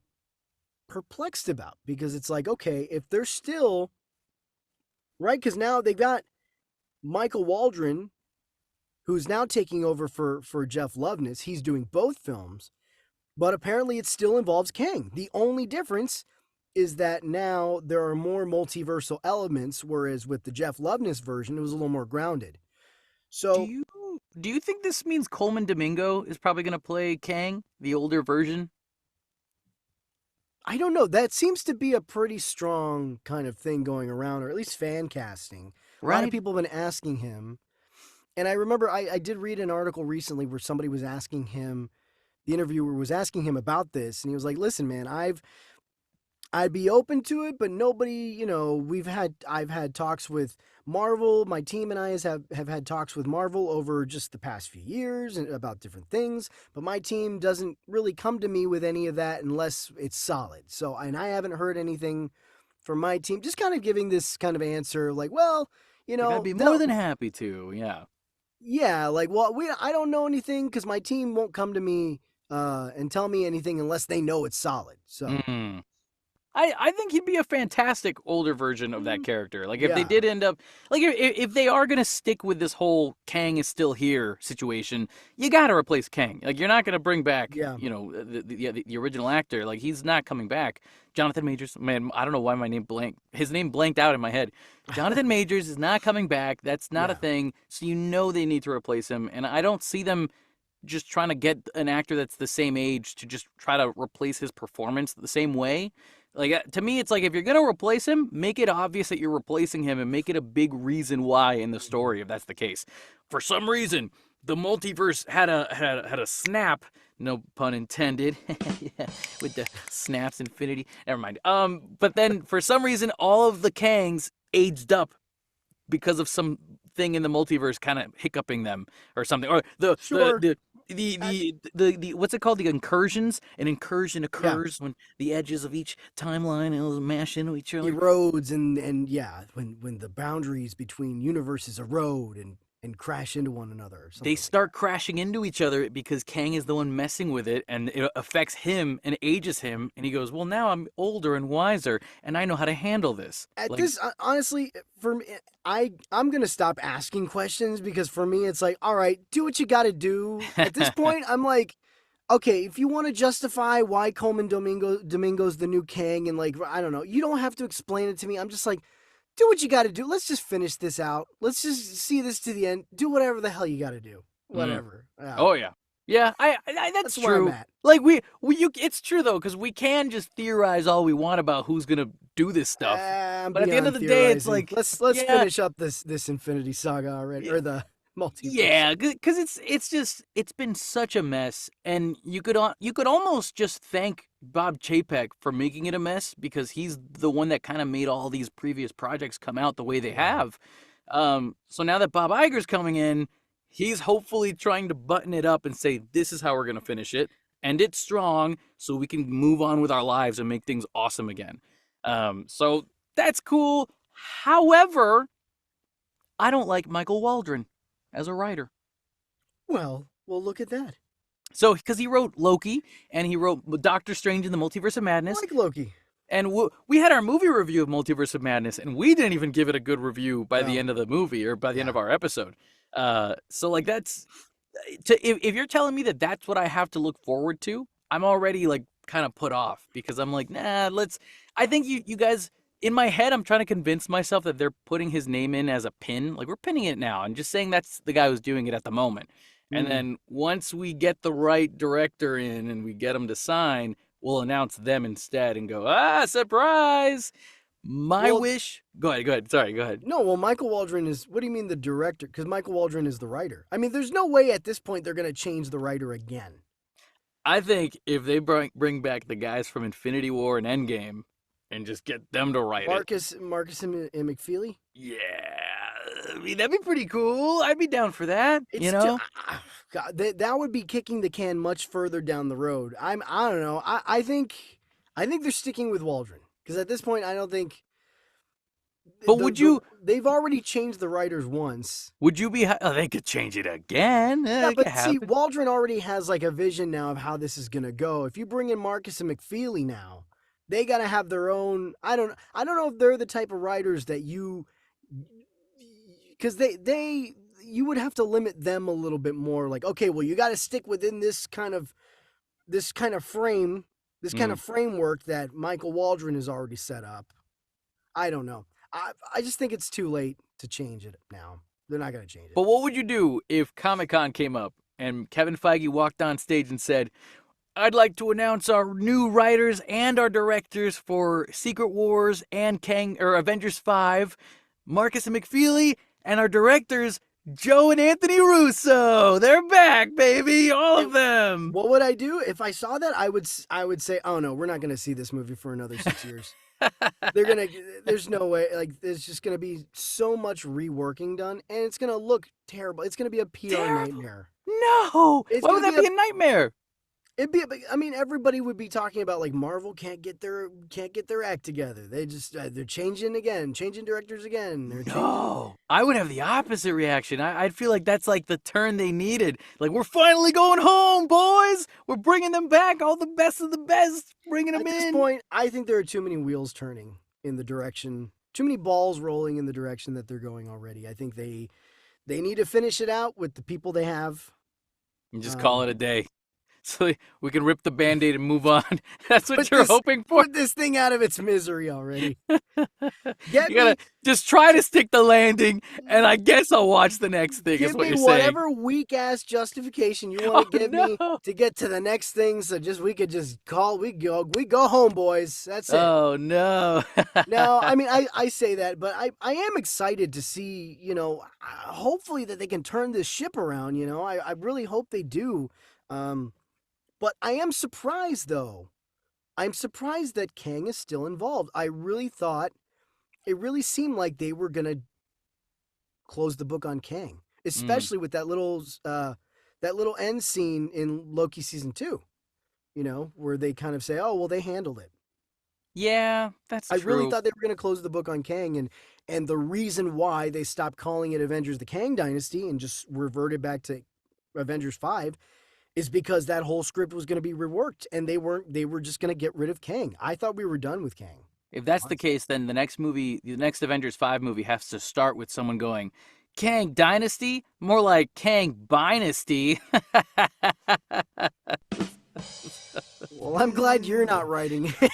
Speaker 2: perplexed about because it's like, okay, if they're still right, because now they've got Michael Waldron, who's now taking over for Jeff Loveness. He's doing both films, but apparently it still involves Kang. The only difference is that now there are more multiversal elements, whereas with the Jeff Loveness version, it was a little more grounded.
Speaker 1: Do
Speaker 2: So
Speaker 1: you do you think this means Coleman Domingo is probably going to play Kang, the older version?
Speaker 2: I don't know. That seems to be a pretty strong kind of thing going around, or at least fan casting. A lot of
Speaker 1: Right?
Speaker 2: people have been asking him. And I remember I did read an article recently where somebody was asking him, the interviewer was asking him about this, and he was like, "Listen, man, I'd be open to it, but nobody, I've had talks with Marvel. My team and I have had talks with Marvel over just the past few years and about different things, but my team doesn't really come to me with any of that unless it's solid. So, and I haven't heard anything from my team, just kind of giving this kind of answer like, well,
Speaker 1: They're going to be more than happy to. Yeah.
Speaker 2: yeah, like, well, I don't know anything because my team won't come to me and tell me anything unless they know it's solid. So,
Speaker 1: Mm. I think he'd be a fantastic older version of that character. Like if they
Speaker 2: yeah,
Speaker 1: did end up, like if they are gonna stick with this whole Kang is still here situation, you gotta replace Kang. Like you're not gonna bring back,
Speaker 2: yeah.
Speaker 1: the original actor. Like he's not coming back. Jonathan Majors, man, I don't know why his name blanked out in my head. Jonathan Majors is not coming back. That's not a
Speaker 2: Yeah.
Speaker 1: thing. So you know they need to replace him, and I don't see them just trying to get an actor that's the same age to just try to replace his performance the same way. Like to me, it's like if you're gonna replace him, make it obvious that you're replacing him and make it a big reason why in the story. If that's the case, for some reason, the multiverse had a snap. No pun intended. Yeah, with the snaps infinity. Never mind. But then for some reason, all of the Kangs aged up because of some thing in the multiverse kind of hiccuping them or something, or
Speaker 2: Sure.
Speaker 1: the what's it called, the incursions. An incursion
Speaker 2: Yeah.
Speaker 1: occurs when the edges of each timeline mash into each other.
Speaker 2: Erodes and yeah, when the boundaries between universes erode and crash into one another or
Speaker 1: They
Speaker 2: something like
Speaker 1: start crashing into each other because Kang is the one messing with it, and it affects him and ages him, and he goes, well, now I'm older and wiser and I know how to handle this.
Speaker 2: that. At
Speaker 1: Like,
Speaker 2: this, honestly, for me, I'm gonna stop asking questions because for me, it's like, all right, do what you got to do. At this point, I'm like, okay, if you want to justify why Coleman Domingo's the new Kang, and like, I don't know, you don't have to explain it to me. I'm just like, do what you got to do. Let's just finish this out. Let's just see this to the end. Do whatever the hell you got to do. Whatever.
Speaker 1: oh yeah, yeah. That's
Speaker 2: That's where I'm
Speaker 1: true.
Speaker 2: at.
Speaker 1: Like it's true though, because we can just theorize all we want about who's gonna do this stuff,
Speaker 2: I'm
Speaker 1: but at the end of
Speaker 2: beyond
Speaker 1: the day, it's
Speaker 2: theorizing.
Speaker 1: like,
Speaker 2: Let's
Speaker 1: yeah,
Speaker 2: finish up this Infinity Saga already, or the multiverse.
Speaker 1: yeah, because it's been such a mess, and you could almost just thank Bob Chapek for making it a mess because he's the one that kind of made all these previous projects come out the way they have. So now that Bob Iger's coming in, he's hopefully trying to button it up and say, this is how we're gonna finish it, and it's strong, so we can move on with our lives and make things awesome again. So that's cool. However, I don't like Michael Waldron as a writer.
Speaker 2: Well, look at that.
Speaker 1: So, because he wrote Loki and he wrote Doctor Strange in the Multiverse of
Speaker 2: I
Speaker 1: Madness,
Speaker 2: like Loki.
Speaker 1: and we had our movie review of Multiverse of Madness, and we didn't even give it a good review by the
Speaker 2: Well,
Speaker 1: end of the movie or by the end
Speaker 2: yeah.
Speaker 1: of our episode. So like that's if you're telling me that that's what I have to look forward to, I'm already like kind of put off because I'm like, nah, let's. I think you guys. In my head, I'm trying to convince myself that they're putting his name in as a pin. Like, we're pinning it now and just saying that's the guy who's doing it at the moment. And
Speaker 2: Mm.
Speaker 1: then once we get the right director in and we get him to sign, we'll announce them instead and go, surprise! My
Speaker 2: Well,
Speaker 1: wish. Go ahead. Sorry, go ahead.
Speaker 2: No, well, Michael Waldron is. What do you mean the director? Because Michael Waldron is the writer. I mean, there's no way at this point they're going to change the writer again.
Speaker 1: I think if they bring back the guys from Infinity War and Endgame and just get them to write it.
Speaker 2: Marcus and McFeely.
Speaker 1: Yeah. I mean, that'd be pretty cool. I'd be down for that.
Speaker 2: It's
Speaker 1: you know?
Speaker 2: God, that would be kicking the can much further down the road. I don't know. I think they're sticking with Waldron because at this point I don't think
Speaker 1: But would you
Speaker 2: they've already changed the writers once.
Speaker 1: be? Oh, they could change it again.
Speaker 2: Yeah,
Speaker 1: It could
Speaker 2: but see,
Speaker 1: happen.
Speaker 2: Waldron already has like a vision now of how this is gonna go. If you bring in Marcus and McFeely now, they gotta have their own. I don't know if they're the type of writers that you, because they you would have to limit them a little bit more. Like, okay, well, you got to stick within this kind of frame, this kind of framework that Michael Waldron has already set up. I don't know. I just think it's too late to change it now. They're not going to change it.
Speaker 1: But what would you do if Comic-Con came up and Kevin Feige walked on stage and said, I'd like to announce our new writers and our directors for Secret Wars and Avengers 5, Marcus and McFeely, and our directors, Joe and Anthony Russo. They're back, baby, all of them.
Speaker 2: What would I do if I saw that? I would say, oh no, we're not going to see this movie for another 6 years. There's no way. Like, there's just gonna be so much reworking done, and it's gonna look terrible. It's gonna be a PR nightmare.
Speaker 1: No, why would that be a nightmare?
Speaker 2: I mean, everybody would be talking about like Marvel can't get their act together. They just they're changing directors again.
Speaker 1: No, I would have the opposite reaction. I'd feel like that's like the turn they needed. Like, we're finally going home, boys. We're bringing them back, all the best of the best, bringing them in.
Speaker 2: At this point, I think there are too many wheels turning in the direction, too many balls rolling in the direction that they're going already. I think they need to finish it out with the people they have.
Speaker 1: And just call it a day. So we can rip the Band-Aid and move on. That's what you're hoping for?
Speaker 2: Put this thing out of its misery already.
Speaker 1: You gotta just try to stick the landing, and I guess I'll watch the next thing, is what you're saying.
Speaker 2: Whatever weak-ass justification you want to give me to get to the next thing, so we go home, boys. That's it.
Speaker 1: Oh, no.
Speaker 2: No, I mean, I say that, but I am excited to see, hopefully that they can turn this ship around, I really hope they do. But I am surprised, though. I'm surprised that Kang is still involved. I really thought, it really seemed like they were going to close the book on Kang, especially with that little end scene in Loki season 2, where they kind of say, oh, well, they handled it.
Speaker 1: Yeah, that's true.
Speaker 2: I really thought they were going to close the book on Kang, and the reason why they stopped calling it Avengers the Kang Dynasty and just reverted back to Avengers 5 is because that whole script was going to be reworked, and they were just going to get rid of Kang. I thought we were done with Kang.
Speaker 1: If that's the case, then the next Avengers 5 movie has to start with someone going, Kang Dynasty? More like Kang Dynasty.
Speaker 2: Well, I'm glad you're not writing it.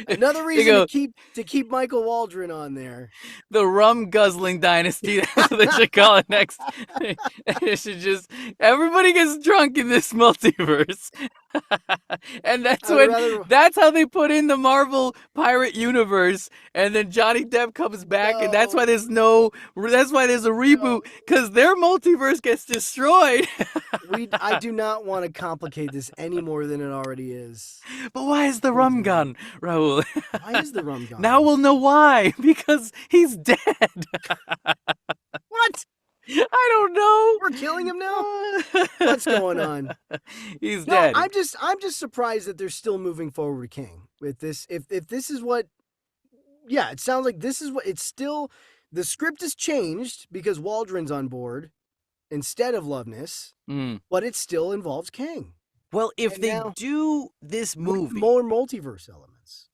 Speaker 2: Another reason to keep Michael Waldron on there.
Speaker 1: The rum guzzling dynasty. That's what they should call it next. It should just everybody gets drunk in this multiverse. And that's how they put in the Marvel pirate universe. And then Johnny Depp comes back, and that's why there's a reboot, because their multiverse gets destroyed.
Speaker 2: I do not want to complicate this any more than it already is.
Speaker 1: But why is the rum gone, Raul?
Speaker 2: Why is the rum gone?
Speaker 1: Now we'll know why. Because he's dead.
Speaker 2: What?
Speaker 1: I don't know.
Speaker 2: We're killing him now? What's going on?
Speaker 1: He's dead.
Speaker 2: I'm just surprised that they're still moving forward with King with this. If this is what, yeah, it sounds like this is what it's still. The script has changed because Waldron's on board instead of Loveness, but it still involves Kang.
Speaker 1: Well, if they do this movie,
Speaker 2: more multiverse elements.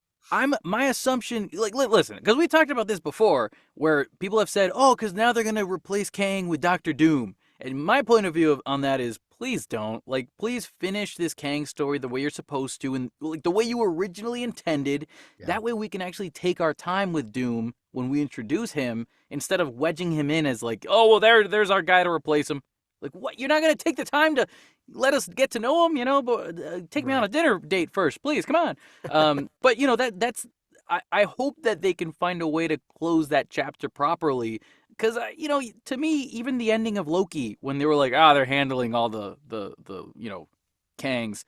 Speaker 1: My assumption, like, listen, because we talked about this before, where people have said, oh, because now they're going to replace Kang with Dr. Doom. And my point of view on that is, please don't. Like, please finish this Kang story the way you're supposed to, and like the way you originally intended. Yeah. That way we can actually take our time with Doom when we introduce him, instead of wedging him in as like, oh, well, there's our guy to replace him. Like, what? You're not going to take the time to let us get to know him, but take me on a dinner date first, please. Come on. But, that's I hope that they can find a way to close that chapter properly. Because, to me, even the ending of Loki, when they were like, they're handling all the Kangs,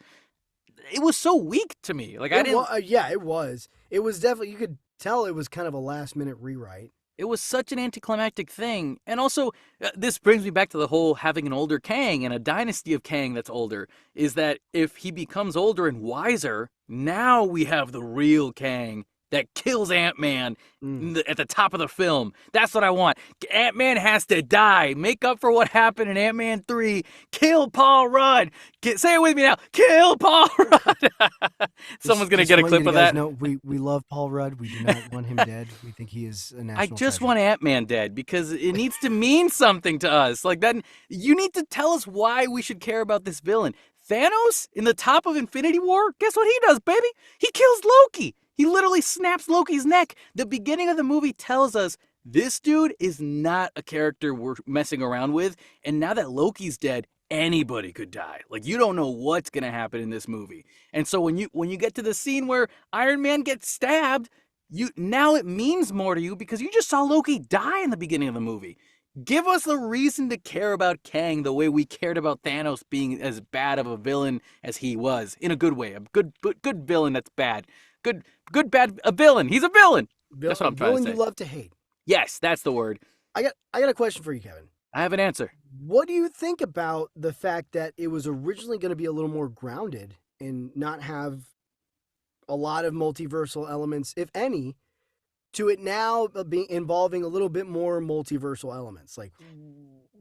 Speaker 1: it was so weak to me. Like,
Speaker 2: it was. It was definitely, you could tell it was kind of a last-minute rewrite.
Speaker 1: It was such an anticlimactic thing. And also, this brings me back to the whole having an older Kang and a dynasty of Kang that's older, is that if he becomes older and wiser, now we have the real Kang. that kills Ant-Man
Speaker 2: Mm.
Speaker 1: at the top of the film. That's what I want. Ant-Man has to die. Make up for what happened in Ant-Man 3. Kill Paul Rudd. Say it with me now. Kill Paul Rudd. Someone's going to get a clip of that.
Speaker 2: No, we love Paul Rudd. We do not want him dead. We think he is a national
Speaker 1: I just
Speaker 2: treasure.
Speaker 1: want Ant-Man dead because it needs to mean something to us. Like that, you need to tell us why we should care about this villain. Thanos in the top of Infinity War, guess what he does, baby? He kills Loki. He literally snaps Loki's neck. The beginning of the movie tells us this dude is not a character we're messing around with. And now that Loki's dead, anybody could die. Like, you don't know what's going to happen in this movie. And so when you get to the scene where Iron Man gets stabbed, now it means more to you because you just saw Loki die in the beginning of the movie. Give us the reason to care about Kang the way we cared about Thanos being as bad of a villain as he was, in a good way. A good villain that's bad. Good bad, a villain. He's a villain. That's what I'm trying to say.
Speaker 2: Villain you love to hate.
Speaker 1: Yes, that's the word.
Speaker 2: I got a question for you, Kevin.
Speaker 1: I have an answer.
Speaker 2: What do you think about the fact that it was originally going to be a little more grounded and not have a lot of multiversal elements, if any, to it now being involving a little bit more multiversal elements? Like,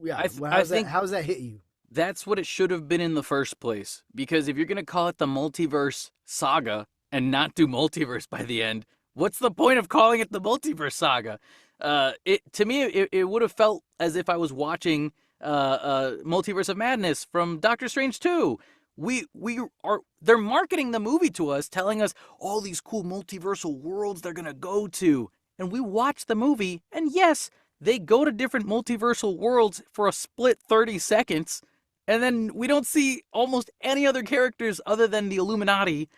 Speaker 2: yeah, how does that hit you?
Speaker 1: That's what it should have been in the first place. Because if you're going to call it the multiverse saga and not do multiverse by the end, what's the point of calling it the multiverse saga? To me, it would have felt as if I was watching Multiverse of Madness from Doctor Strange 2. They're marketing the movie to us, telling us all these cool multiversal worlds they're gonna go to, and we watch the movie, and yes, they go to different multiversal worlds for a split 30 seconds, and then we don't see almost any other characters other than the Illuminati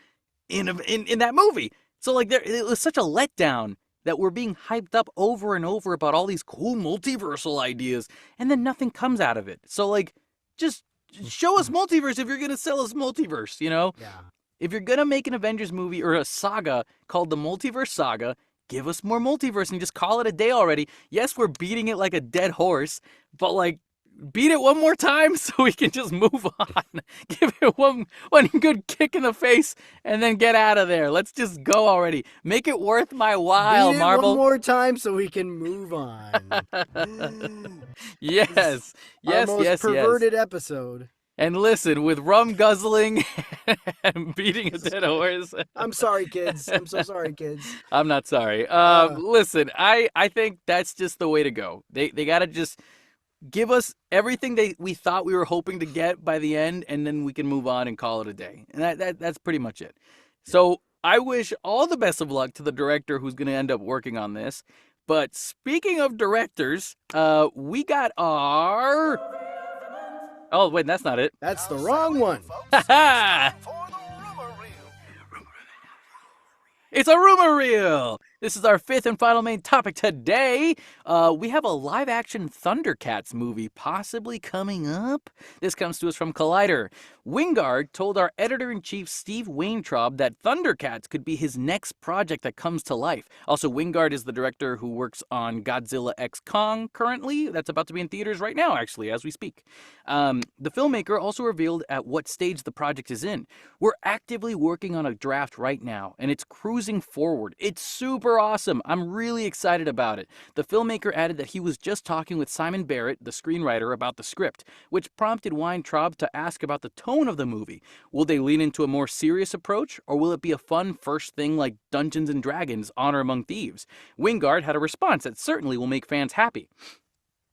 Speaker 1: in that movie. So like it was such a letdown that we're being hyped up over and over about all these cool multiversal ideas, and then nothing comes out of it. So like, just show us multiverse if you're going to sell us multiverse, you know?
Speaker 2: Yeah.
Speaker 1: If you're going to make an Avengers movie or a saga called the Multiverse Saga, give us more multiverse and just call it a day already. Yes, we're beating it like a dead horse, but like, beat it one more time so we can just move on. Give it one good kick in the face and then get out of there. Let's just go already. Make it worth my while,
Speaker 2: beat it
Speaker 1: Marvel.
Speaker 2: One more time so we can move on.
Speaker 1: Yes.
Speaker 2: Our most perverted episode.
Speaker 1: And listen, with rum guzzling and beating a dead horse.
Speaker 2: I'm sorry, kids. I'm so sorry, kids.
Speaker 1: I'm not sorry. Listen, I think that's just the way to go. They got to just give us everything we thought we were hoping to get by the end, and then we can move on and call it a day. And that's pretty much it. So I wish all the best of luck to the director who's going to end up working on this. But speaking of directors, we got our... Oh, wait, that's not it.
Speaker 2: That's the wrong one.
Speaker 1: It's a rumor reel. This is our fifth and final main topic today. We have a live-action Thundercats movie possibly coming up. This comes to us from Collider. Wingard told our editor-in-chief Steve Weintraub that Thundercats could be his next project that comes to life. Also, Wingard is the director who works on Godzilla x Kong currently. That's about to be in theaters right now, actually, as we speak. The filmmaker also revealed at what stage the project is in. We're actively working on a draft right now, and it's cruising forward. It's super awesome. I'm really excited about it. The filmmaker added that he was just talking with Simon Barrett, the screenwriter, about the script, which prompted Weintraub to ask about the tone of the movie. Will they lean into a more serious approach, or will it be a fun first thing like Dungeons & Dragons: Honor Among Thieves? Wingard had a response that certainly will make fans happy.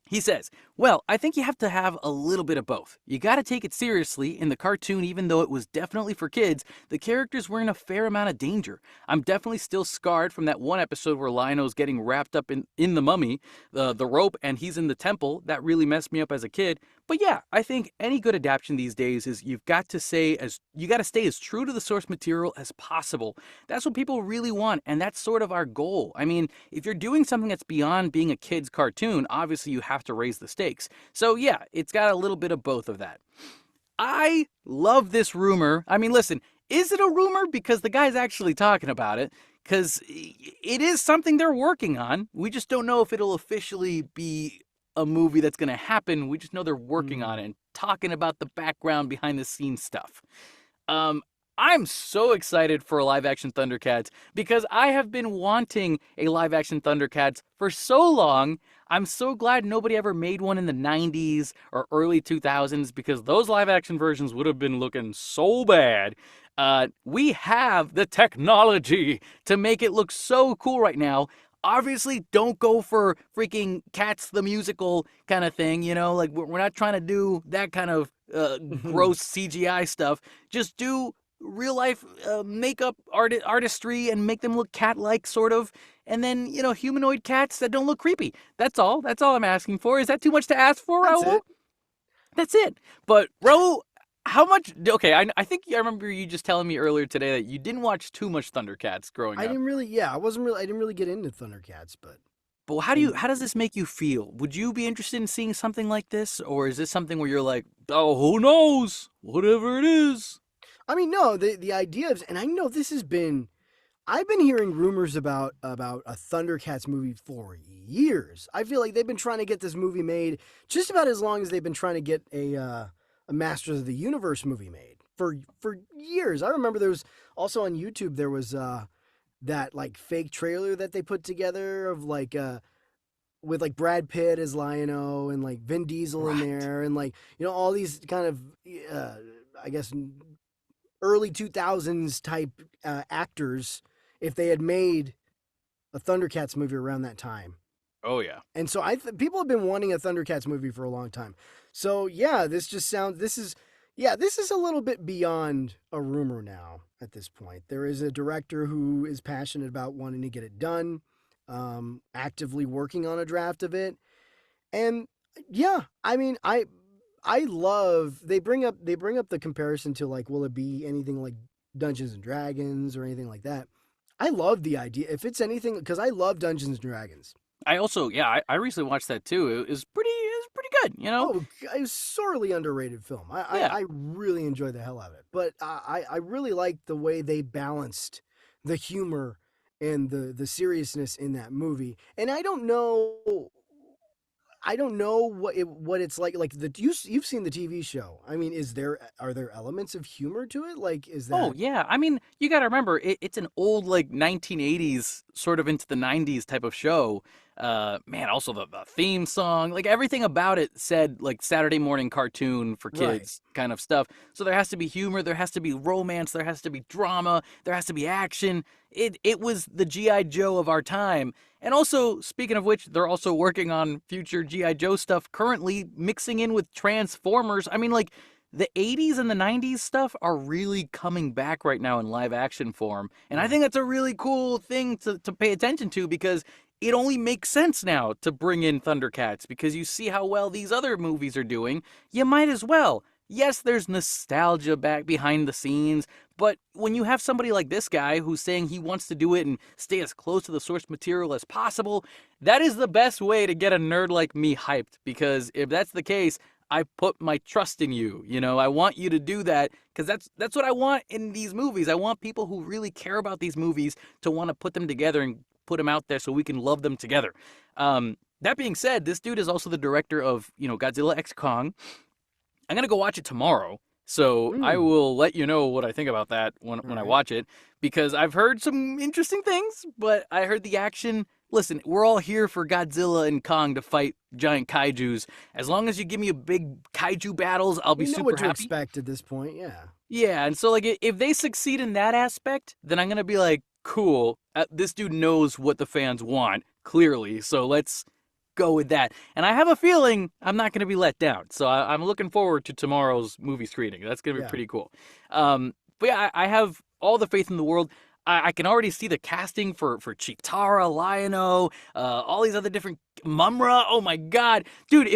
Speaker 1: He says, well, I think you have to have a little bit of both. You gotta take it seriously. In the cartoon, even though it was definitely for kids, the characters were in a fair amount of danger. I'm definitely still scarred from that one episode where Lionel's getting wrapped up in the mummy, the rope, and he's in the temple. That really messed me up as a kid. But yeah, I think any good adaptation these days is you gotta stay as true to the source material as possible. That's what people really want, and that's sort of our goal. I mean, if you're doing something that's beyond being a kid's cartoon, obviously you have to raise the stakes. So yeah, it's got a little bit of both of that. I love this rumor. I mean, listen, is it a rumor? Because the guy's actually talking about it. Because it is something they're working on. We just don't know if it'll officially be a movie that's going to happen. We just know they're working on it and talking about the background behind the scenes stuff. I'm so excited for a live action Thundercats because I have been wanting a live action Thundercats for so long. I'm so glad nobody ever made one in the 90s or early 2000s because those live action versions would have been looking so bad. We have the technology to make it look so cool right now. Obviously, don't go for freaking Cats the musical kind of thing, you know? Like, we're not trying to do that kind of gross CGI stuff. Just do real life makeup artistry and make them look cat like, sort of. And then, humanoid cats that don't look creepy. That's all. That's all I'm asking for. Is that too much to ask for,
Speaker 2: That's
Speaker 1: Raul?
Speaker 2: it.
Speaker 1: That's it. But, Raul, how much? Okay, I think I remember you just telling me earlier today that you didn't watch too much Thundercats growing
Speaker 2: I
Speaker 1: up.
Speaker 2: didn't really. Yeah, I didn't really get into Thundercats, but
Speaker 1: But how does this make you feel? Would you be interested in seeing something like this, or is this something where you're like, oh, who knows, whatever it is?
Speaker 2: I mean, no. The idea of, and I know this has been. I've been hearing rumors about a Thundercats movie for years. I feel like they've been trying to get this movie made just about as long as they've been trying to get a Masters of the Universe movie made for years. I remember there was also on YouTube there was that like fake trailer that they put together of like with like Brad Pitt as Lion-O and like Vin Diesel in
Speaker 1: Right.
Speaker 2: there and like all these kind of I guess early 2000s type actors if they had made a Thundercats movie around that time.
Speaker 1: Oh yeah.
Speaker 2: And so people have been wanting a Thundercats movie for a long time. So yeah, this is a little bit beyond a rumor now at this point. There is a director who is passionate about wanting to get it done, actively working on a draft of it. And yeah, I mean, I love they bring up the comparison to like will it be anything like Dungeons and Dragons or anything like that. I love the idea. If it's anything, because I love Dungeons and Dragons.
Speaker 1: I also, yeah, I recently watched that too. It was pretty good, you know.
Speaker 2: Oh, it's a sorely underrated film.
Speaker 1: Yeah.
Speaker 2: I really enjoy the hell out of it. But I really like the way they balanced the humor and the seriousness in that movie. And I don't know what it's like. Like you've seen the TV show. I mean, are there elements of humor to it? Like, is
Speaker 1: Oh
Speaker 2: that
Speaker 1: yeah, I mean, you got to remember it's an old like 1980s sort of into the 90s type of show. Man, also the theme song, like everything about it said like Saturday morning cartoon for
Speaker 2: right?
Speaker 1: kids kind of stuff. So there has to be humor, there has to be romance, there has to be drama, there has to be action. It was the GI Joe of our time. And also, speaking of which, they're also working on future GI Joe stuff currently, mixing in with Transformers. I mean, like the 80s and the 90s stuff are really coming back right now in live action form. And I think that's a really cool thing to pay attention to because it only makes sense now to bring in Thundercats because you see how well these other movies are doing. You might as well. Yes, there's nostalgia back behind the scenes, but when you have somebody like this guy who's saying he wants to do it and stay as close to the source material as possible, that is the best way to get a nerd like me hyped because if that's the case, I put my trust in you. You know, I want you to do that because that's what I want in these movies. I want people who really care about these movies to want to put them together and put them out there so we can love them together. That being said, this dude is also the director of, Godzilla X Kong. I'm going to go watch it tomorrow. So I
Speaker 2: Mm,
Speaker 1: will let you know what I think about that when I
Speaker 2: right.
Speaker 1: watch it because I've heard some interesting things, but I heard the action. Listen, we're all here for Godzilla and Kong to fight giant kaijus. As long as you give me a big kaiju battles, I'll be
Speaker 2: We know
Speaker 1: super
Speaker 2: what to
Speaker 1: happy.
Speaker 2: expect at this point. Yeah.
Speaker 1: Yeah, and so like if they succeed in that aspect, then I'm gonna be like, cool. This dude knows what the fans want clearly, so let's go with that. And I have a feeling I'm not gonna be let down. So I'm looking forward to tomorrow's movie screening. That's gonna be
Speaker 2: Yeah.
Speaker 1: pretty cool. But yeah, I have all the faith in the world. I can already see the casting for Chitara, Lion-O, all these other different Mumra. Oh my god, dude!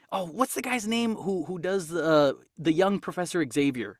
Speaker 1: What's the guy's name who does the young Professor Xavier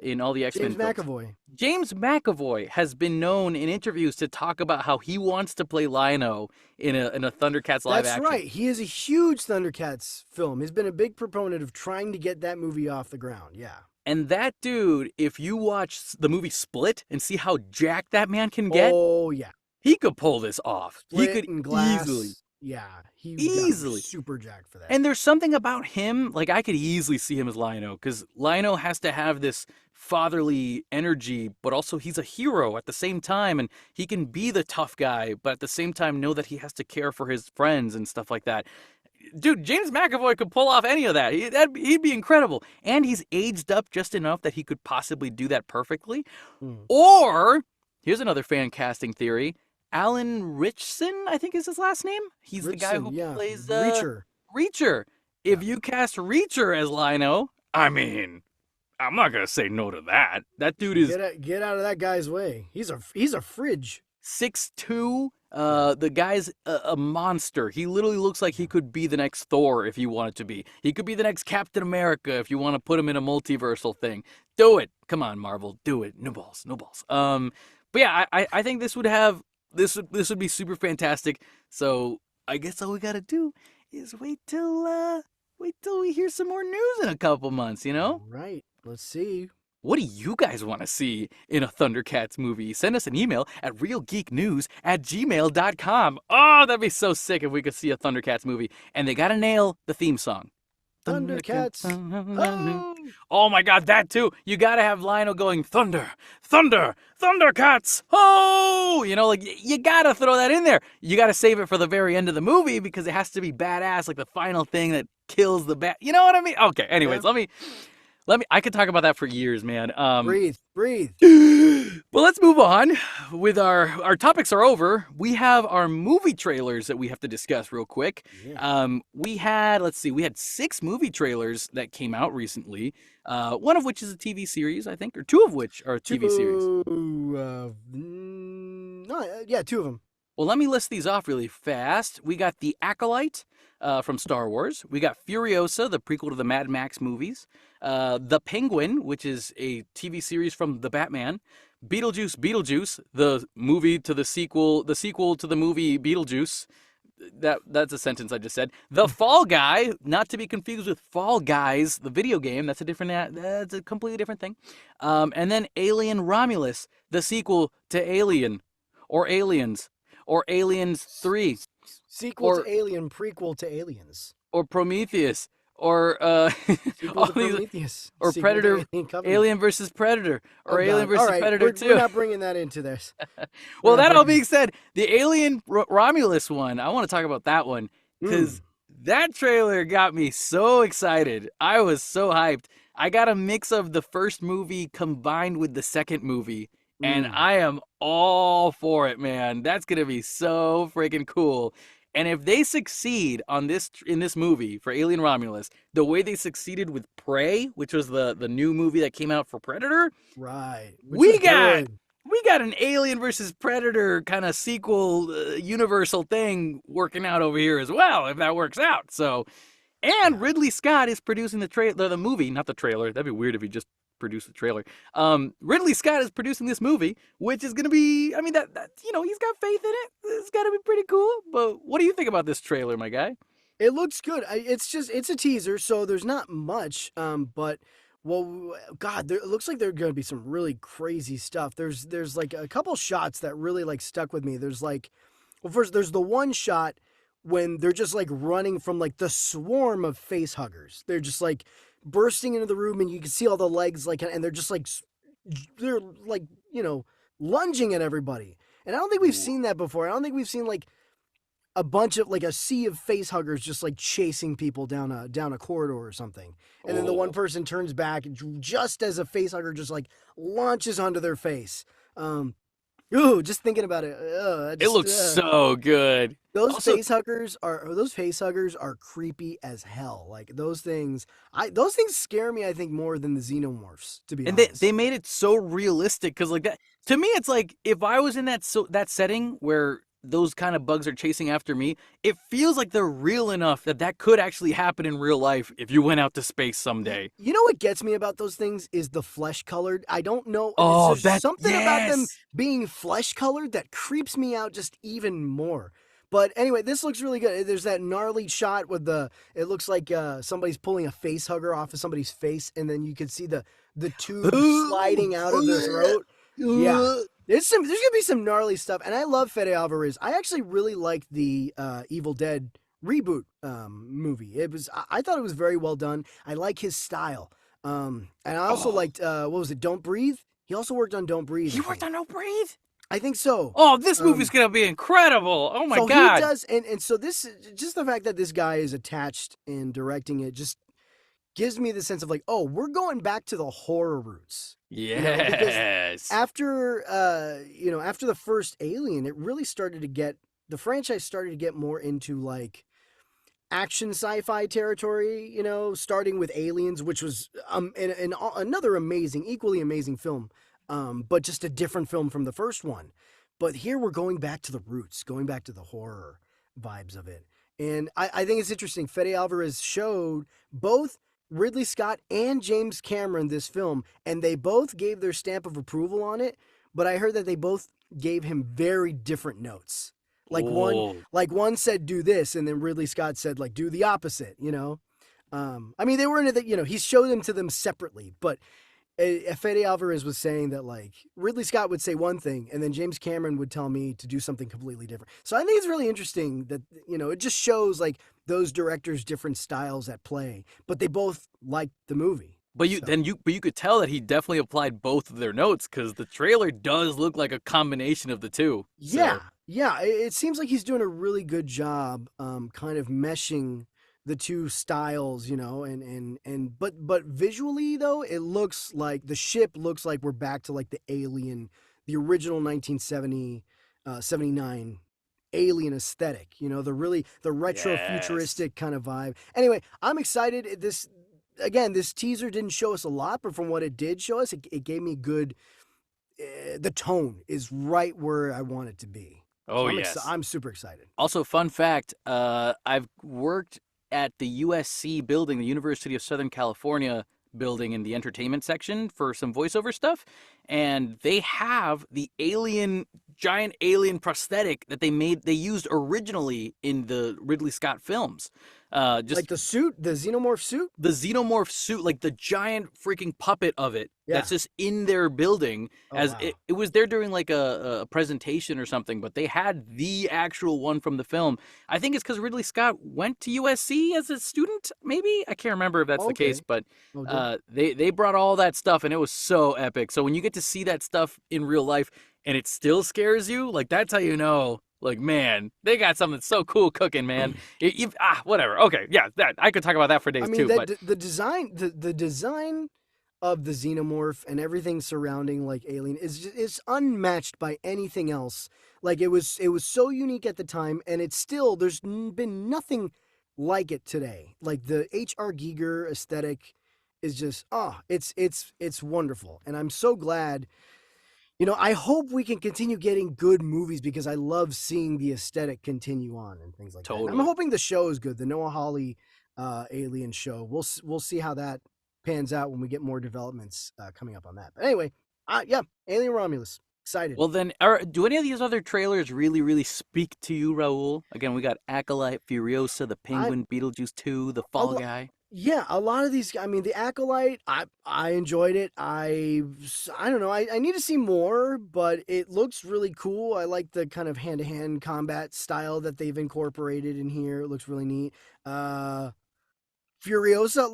Speaker 1: in all the X-Men
Speaker 2: James
Speaker 1: films?
Speaker 2: McAvoy.
Speaker 1: James McAvoy has been known in interviews to talk about how he wants to play Lion-O in a Thundercats live
Speaker 2: That's
Speaker 1: action.
Speaker 2: right. He is a huge Thundercats film. He's been a big proponent of trying to get that movie off the ground. Yeah.
Speaker 1: And that dude, if you watch the movie Split and see how jacked that man can get,
Speaker 2: Oh yeah.
Speaker 1: he could pull this off. He
Speaker 2: Split
Speaker 1: could
Speaker 2: and Glass.
Speaker 1: easily.
Speaker 2: Yeah, he gotta be
Speaker 1: Easily.
Speaker 2: super jacked for that.
Speaker 1: And there's something about him, like I could easily see him as Lion-O, because Lion-O has to have this fatherly energy, but also he's a hero at the same time, and he can be the tough guy, but at the same time know that he has to care for his friends and stuff like that. Dude, James McAvoy could pull off any of that. He'd be incredible. And he's aged up just enough that he could possibly do that perfectly.
Speaker 2: Mm.
Speaker 1: Or, here's another fan casting theory. Alan Ritchson, I think is his last name. He's the guy who plays
Speaker 2: Reacher.
Speaker 1: Reacher. If you cast Reacher as Lion-O, I mean, I'm not gonna say no to that. That dude is
Speaker 2: Get out of that guy's way. He's a fridge.
Speaker 1: 6'2". The guy's a monster. He literally looks like he could be the next Thor if you wanted to be. He could be the next Captain America if you want to put him in a multiversal thing. Do it. Come on, Marvel. Do it. No balls. No balls. But yeah, I think this would have this would be super fantastic. So I guess all we gotta do is wait till we hear some more news in a couple months. You know?
Speaker 2: Right. Let's see.
Speaker 1: What do you guys want to see in a Thundercats movie? Send us an email at realgeeknews@gmail.com. Oh, that'd be so sick if we could see a Thundercats movie. And they gotta nail the theme song.
Speaker 2: Thundercats.
Speaker 1: Oh my god, that too. You gotta have Lionel going, thunder, thunder, Thundercats. Oh! You know, like, you gotta throw that in there. You gotta save it for the very end of the movie because it has to be badass, like the final thing that kills the bat. You know what I mean? Okay, anyways,
Speaker 2: Yeah.
Speaker 1: let me, I could talk about that for years, man.
Speaker 2: Breathe.
Speaker 1: Well, let's move on. With our topics are over. We have our movie trailers that we have to discuss real quick.
Speaker 2: Yeah.
Speaker 1: We had 6 movie trailers that came out recently. One of which is a TV series, I think, or 2 of which are TV series.
Speaker 2: Yeah, 2 of them.
Speaker 1: Well, let me list these off really fast. We got The Acolyte from Star Wars. We got Furiosa, the prequel to the Mad Max movies. The Penguin, which is a TV series from the Batman. Beetlejuice, the movie to the sequel to the movie Beetlejuice. That's a sentence I just said. The Fall Guy, not to be confused with Fall Guys, the video game. That's a completely different thing. And then Alien Romulus, the sequel to Alien, or Aliens, or Aliens 3,
Speaker 2: Sequel to Alien, prequel to Aliens.
Speaker 1: or Prometheus, or
Speaker 2: Sequel to Prometheus.
Speaker 1: or
Speaker 2: Sequel to
Speaker 1: Predator, Alien versus Predator, or Alien versus Predator 2.
Speaker 2: We're not bringing that into this.
Speaker 1: Well, that all being said, the Alien Romulus one, I want to talk about that one because that trailer got me so excited. I was so hyped. I got a mix of the first movie combined with the second movie, and I am all for it, man. That's going to be so freaking cool. And if they succeed in this movie for Alien Romulus, the way they succeeded with Prey, which was the new movie that came out for Predator,
Speaker 2: right?
Speaker 1: We got an Alien versus Predator kind of sequel universal thing working out over here as well, if that works out. So, and Ridley Scott is producing the movie, not the trailer. That'd be weird if he just produced the trailer. Ridley Scott is producing this movie, which is going to be, I mean, that he's got faith in it. It's got to be pretty cool. But what do you think about this trailer, my guy?
Speaker 2: It looks good. It's a teaser, so there's not much. But well, God, it looks like there's going to be some really crazy stuff. There's like a couple shots that really like stuck with me. There's like, well, first there's the one shot when they're just like running from like the swarm of face huggers. They're just like bursting into the room, and you can see all the legs, like, and they're just like, they're like, lunging at everybody. And I don't think we've seen that before. I don't think we've seen like a bunch of like a sea of face huggers just like chasing people down a corridor or something. And then the one person turns back just as a face hugger just like launches onto their face. Just thinking about it.
Speaker 1: It looks so good.
Speaker 2: Those face huggers are creepy as hell. Like those things scare me, I think, more than the xenomorphs, to be honest.
Speaker 1: And they made it so realistic because like that to me, it's like if I was in that setting where those kind of bugs are chasing after me, it feels like they're real enough that could actually happen in real life if you went out to space someday.
Speaker 2: You know what gets me about those things is the flesh colored. I don't know.
Speaker 1: Oh,
Speaker 2: there's something about them being flesh colored that creeps me out just even more. But anyway, this looks really good. There's that gnarly shot with it looks like somebody's pulling a face hugger off of somebody's face, and then you can see the tube sliding out of their throat. Yeah. There's gonna be some gnarly stuff, and I love Fede Alvarez. I actually really liked the Evil Dead reboot movie. I thought it was very well done. I like his style, and I also
Speaker 1: Oh,
Speaker 2: liked what was it? Don't Breathe. He also worked on Don't Breathe.
Speaker 1: he
Speaker 2: I
Speaker 1: worked
Speaker 2: think.
Speaker 1: on No Breathe.
Speaker 2: I think so.
Speaker 1: Oh, this movie's
Speaker 2: Um,
Speaker 1: gonna be incredible. Oh my
Speaker 2: so he
Speaker 1: god.
Speaker 2: does, and so this just the fact that this guy is attached in directing it just gives me the sense of like, oh, we're going back to the horror roots, because
Speaker 1: Yes.
Speaker 2: after after the first Alien, it really started to get the franchise started to get more into like action sci-fi territory, starting with Aliens, which was another amazing, equally amazing film, but just a different film from the first one. But here we're going back to the roots, going back to the horror vibes of it. And I think it's interesting. Fede Alvarez showed both Ridley Scott and James Cameron this film, and they both gave their stamp of approval on it. But I heard that they both gave him very different notes. Like one,
Speaker 1: Oh.
Speaker 2: like one said do this, and then Ridley Scott said like do the opposite. I mean they were in it. He showed them to them separately, but Fede Alvarez was saying that like Ridley Scott would say one thing, and then James Cameron would tell me to do something completely different. So I think it's really interesting that it just shows like those directors' different styles at play, but they both liked the movie.
Speaker 1: But
Speaker 2: So
Speaker 1: you could tell that he definitely applied both of their notes because the trailer does look like a combination of the two.
Speaker 2: yeah,
Speaker 1: So
Speaker 2: yeah, it seems like he's doing a really good job, kind of meshing the two styles, but visually though, it looks like the ship looks like we're back to like the Alien, the original 1970, 79 Alien aesthetic, the retro
Speaker 1: yes,
Speaker 2: futuristic kind of vibe. Anyway, I'm excited. This teaser didn't show us a lot, but from what it did show us, it gave me good. The tone is right where I want it to be, so
Speaker 1: oh yes.
Speaker 2: I'm super excited.
Speaker 1: Also, fun fact: I've worked at the USC building, the University of Southern California building, in the entertainment section for some voiceover stuff, and they have the giant alien prosthetic that they used originally in the Ridley Scott films.
Speaker 2: Like
Speaker 1: Just
Speaker 2: the suit, the xenomorph suit.
Speaker 1: the xenomorph suit, like the giant freaking puppet of it
Speaker 2: Yeah.
Speaker 1: that's just in their building.
Speaker 2: Oh
Speaker 1: As it,
Speaker 2: wow.
Speaker 1: it was there during like a presentation or something, but they had the actual one from the film. I think it's because Ridley Scott went to USC as a student, maybe. I can't remember if that's the case,
Speaker 2: Okay.
Speaker 1: but
Speaker 2: Oh, did
Speaker 1: they brought all that stuff and it was so epic. So when you get to see that stuff in real life and it still scares you, like that's how you know, like, man, they got something so cool cooking, man. Whatever. Okay, yeah, that I could talk about that for
Speaker 2: I
Speaker 1: days
Speaker 2: mean
Speaker 1: too.
Speaker 2: that
Speaker 1: But
Speaker 2: the design of the xenomorph and everything surrounding like Alien is unmatched by anything else. Like it was so unique at the time, and it's still been nothing like it today. Like the H.R. Giger aesthetic is just it's wonderful, and I'm so glad. I hope we can continue getting good movies because I love seeing the aesthetic continue on and things like that. And I'm
Speaker 1: totally,
Speaker 2: hoping the show is good. The Noah Hawley Alien show. We'll see how that pans out when we get more developments coming up on that. But anyway, yeah, Alien Romulus. Excited.
Speaker 1: well then, do any of these other trailers really, really speak to you, Raul? Again, we got Acolyte, Furiosa, The
Speaker 2: I'm
Speaker 1: Penguin, Beetlejuice 2, The
Speaker 2: a
Speaker 1: Fall
Speaker 2: lo-
Speaker 1: Guy.
Speaker 2: yeah, a lot of these. I mean, the Acolyte. I enjoyed it. I don't know. I need to see more, but it looks really cool. I like the kind of hand to hand combat style that they've incorporated in here. It looks really neat. Uh, Furiosa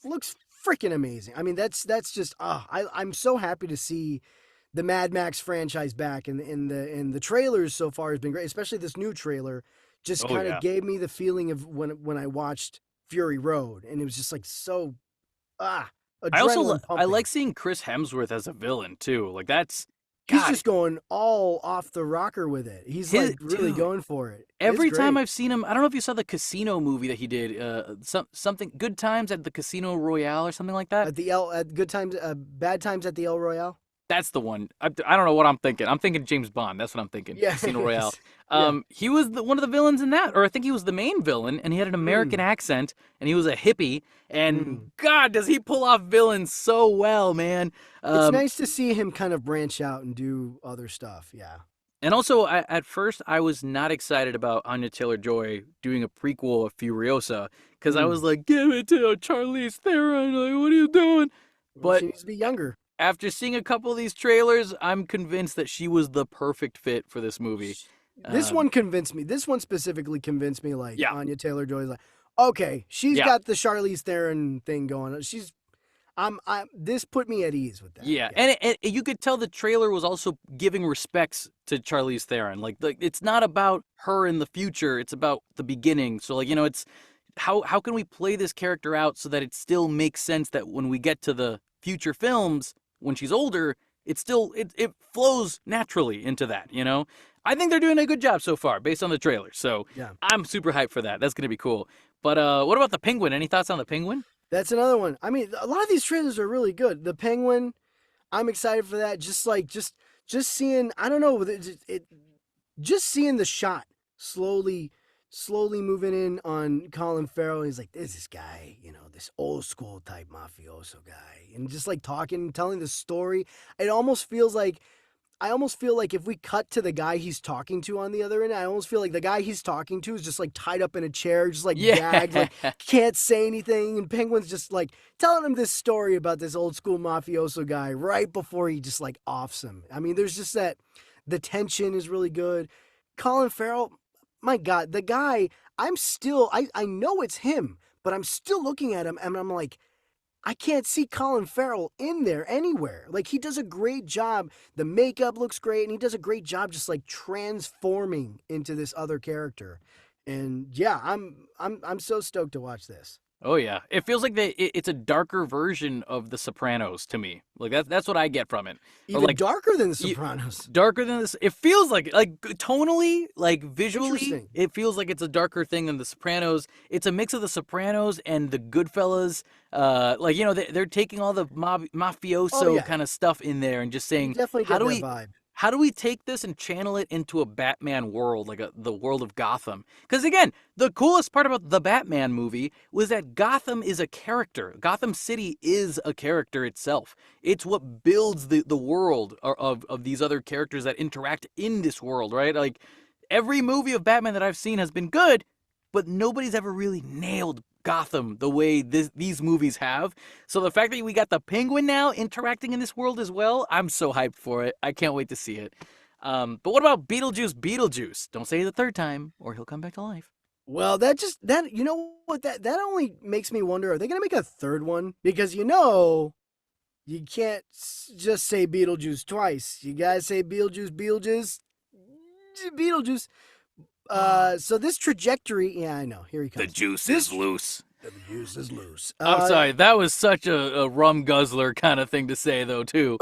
Speaker 2: looks freaking amazing. I mean, that's just I'm so happy to see the Mad Max franchise back, and the trailers so far has been great, especially this new trailer. Just
Speaker 1: Oh
Speaker 2: kind of
Speaker 1: yeah.
Speaker 2: gave me the feeling of when I watched Fury Road, and it was just like so ah adrenaline
Speaker 1: I
Speaker 2: pumping.
Speaker 1: like seeing Chris Hemsworth as a villain too. Like that's
Speaker 2: He's
Speaker 1: God,
Speaker 2: just going all off the rocker with it. He's
Speaker 1: his
Speaker 2: like really
Speaker 1: dude.
Speaker 2: going for it. It's
Speaker 1: Every time
Speaker 2: great.
Speaker 1: I've seen him, I don't know if you saw the Casino movie that he did, something Good Times at the Casino Royale or something like that.
Speaker 2: At good times, bad times at the El Royale.
Speaker 1: That's the one. I don't know what I'm thinking. I'm thinking James Bond. That's what I'm thinking.
Speaker 2: Yeah,
Speaker 1: Casino Royale.
Speaker 2: yeah.
Speaker 1: He was one of the villains in that, or I think he was the main villain, and he had an American
Speaker 2: Mm,
Speaker 1: accent, and he was a hippie. And
Speaker 2: mm.
Speaker 1: God, does he pull off villains so well, man?
Speaker 2: It's
Speaker 1: Um,
Speaker 2: nice to see him kind of branch out and do other stuff. Yeah.
Speaker 1: and also, at first, I was not excited about Anya Taylor-Joy doing a prequel of Furiosa because I was
Speaker 2: Mm.
Speaker 1: like, "Give it to Charlize Theron! Like, what are you doing?"
Speaker 2: Well,
Speaker 1: But
Speaker 2: she needs to be younger.
Speaker 1: After seeing a couple of these trailers, I'm convinced that she was the perfect fit for this movie.
Speaker 2: This one convinced me. This one specifically convinced me. Like
Speaker 1: Yeah.
Speaker 2: Anya Taylor-Joy's like, okay, she's
Speaker 1: Yeah.
Speaker 2: got the Charlize Theron thing going on. This put me at ease with that.
Speaker 1: Yeah. And you could tell the trailer was also giving respects to Charlize Theron. Like it's not about her in the future. It's about the beginning. So like, it's how can we play this character out so that it still makes sense that when we get to the future films, when she's older, it flows naturally into that, I think they're doing a good job so far based on the trailer. So
Speaker 2: Yeah.
Speaker 1: I'm super hyped for that. That's going to be cool. But what about the Penguin? Any thoughts on the Penguin?
Speaker 2: That's another one. I mean, a lot of these trailers are really good. The Penguin, I'm excited for that. Just seeing, I don't know, just seeing the shot slowly moving in on Colin Farrell. He's like, there's this guy, this old school type mafioso guy, and just like talking, telling the story. I almost feel like if we cut to the guy he's talking to on the other end, I almost feel like the guy he's talking to is just like tied up in a chair, just like gagged, like can't say anything. And Penguin's just like telling him this story about this old school mafioso guy right before he just like offs him. I mean, there's just the tension is really good. Colin Farrell, my God, the guy, I know it's him, but I'm still looking at him and I'm like, I can't see Colin Farrell in there anywhere. Like, he does a great job. The makeup looks great, and he does a great job just like transforming into this other character. And yeah, I'm so stoked to watch this.
Speaker 1: Oh yeah, it feels like it's a darker version of The Sopranos to me. Like that's what I get from it.
Speaker 2: Even
Speaker 1: like,
Speaker 2: darker than The Sopranos.
Speaker 1: Darker than this. It feels like tonally, like visually, it feels like it's a darker thing than The Sopranos. It's a mix of The Sopranos and The Goodfellas. They're taking all the mafioso kind of stuff in there and just saying,
Speaker 2: definitely get that vibe.
Speaker 1: How do we take this and channel it into a Batman world, like the world of Gotham? Because again, the coolest part about the Batman movie was that Gotham is a character. Gotham City is a character itself. It's what builds the world of these other characters that interact in this world, right? Like every movie of Batman that I've seen has been good, but nobody's ever really nailed Gotham the way these movies have. So the fact that we got the Penguin now interacting in this world as well, I'm so hyped for it. I can't wait to see it. But what about Beetlejuice? Don't say it the third time or he'll come back to life.
Speaker 2: Well, you know what, that only makes me wonder, are they going to make a third one? Because you can't just say Beetlejuice twice. You got to say Beetlejuice. So this trajectory, yeah, I know. Here he comes.
Speaker 1: The juice is loose.
Speaker 2: The juice is loose.
Speaker 1: I'm sorry, that was such a rum guzzler kind of thing to say, though, too.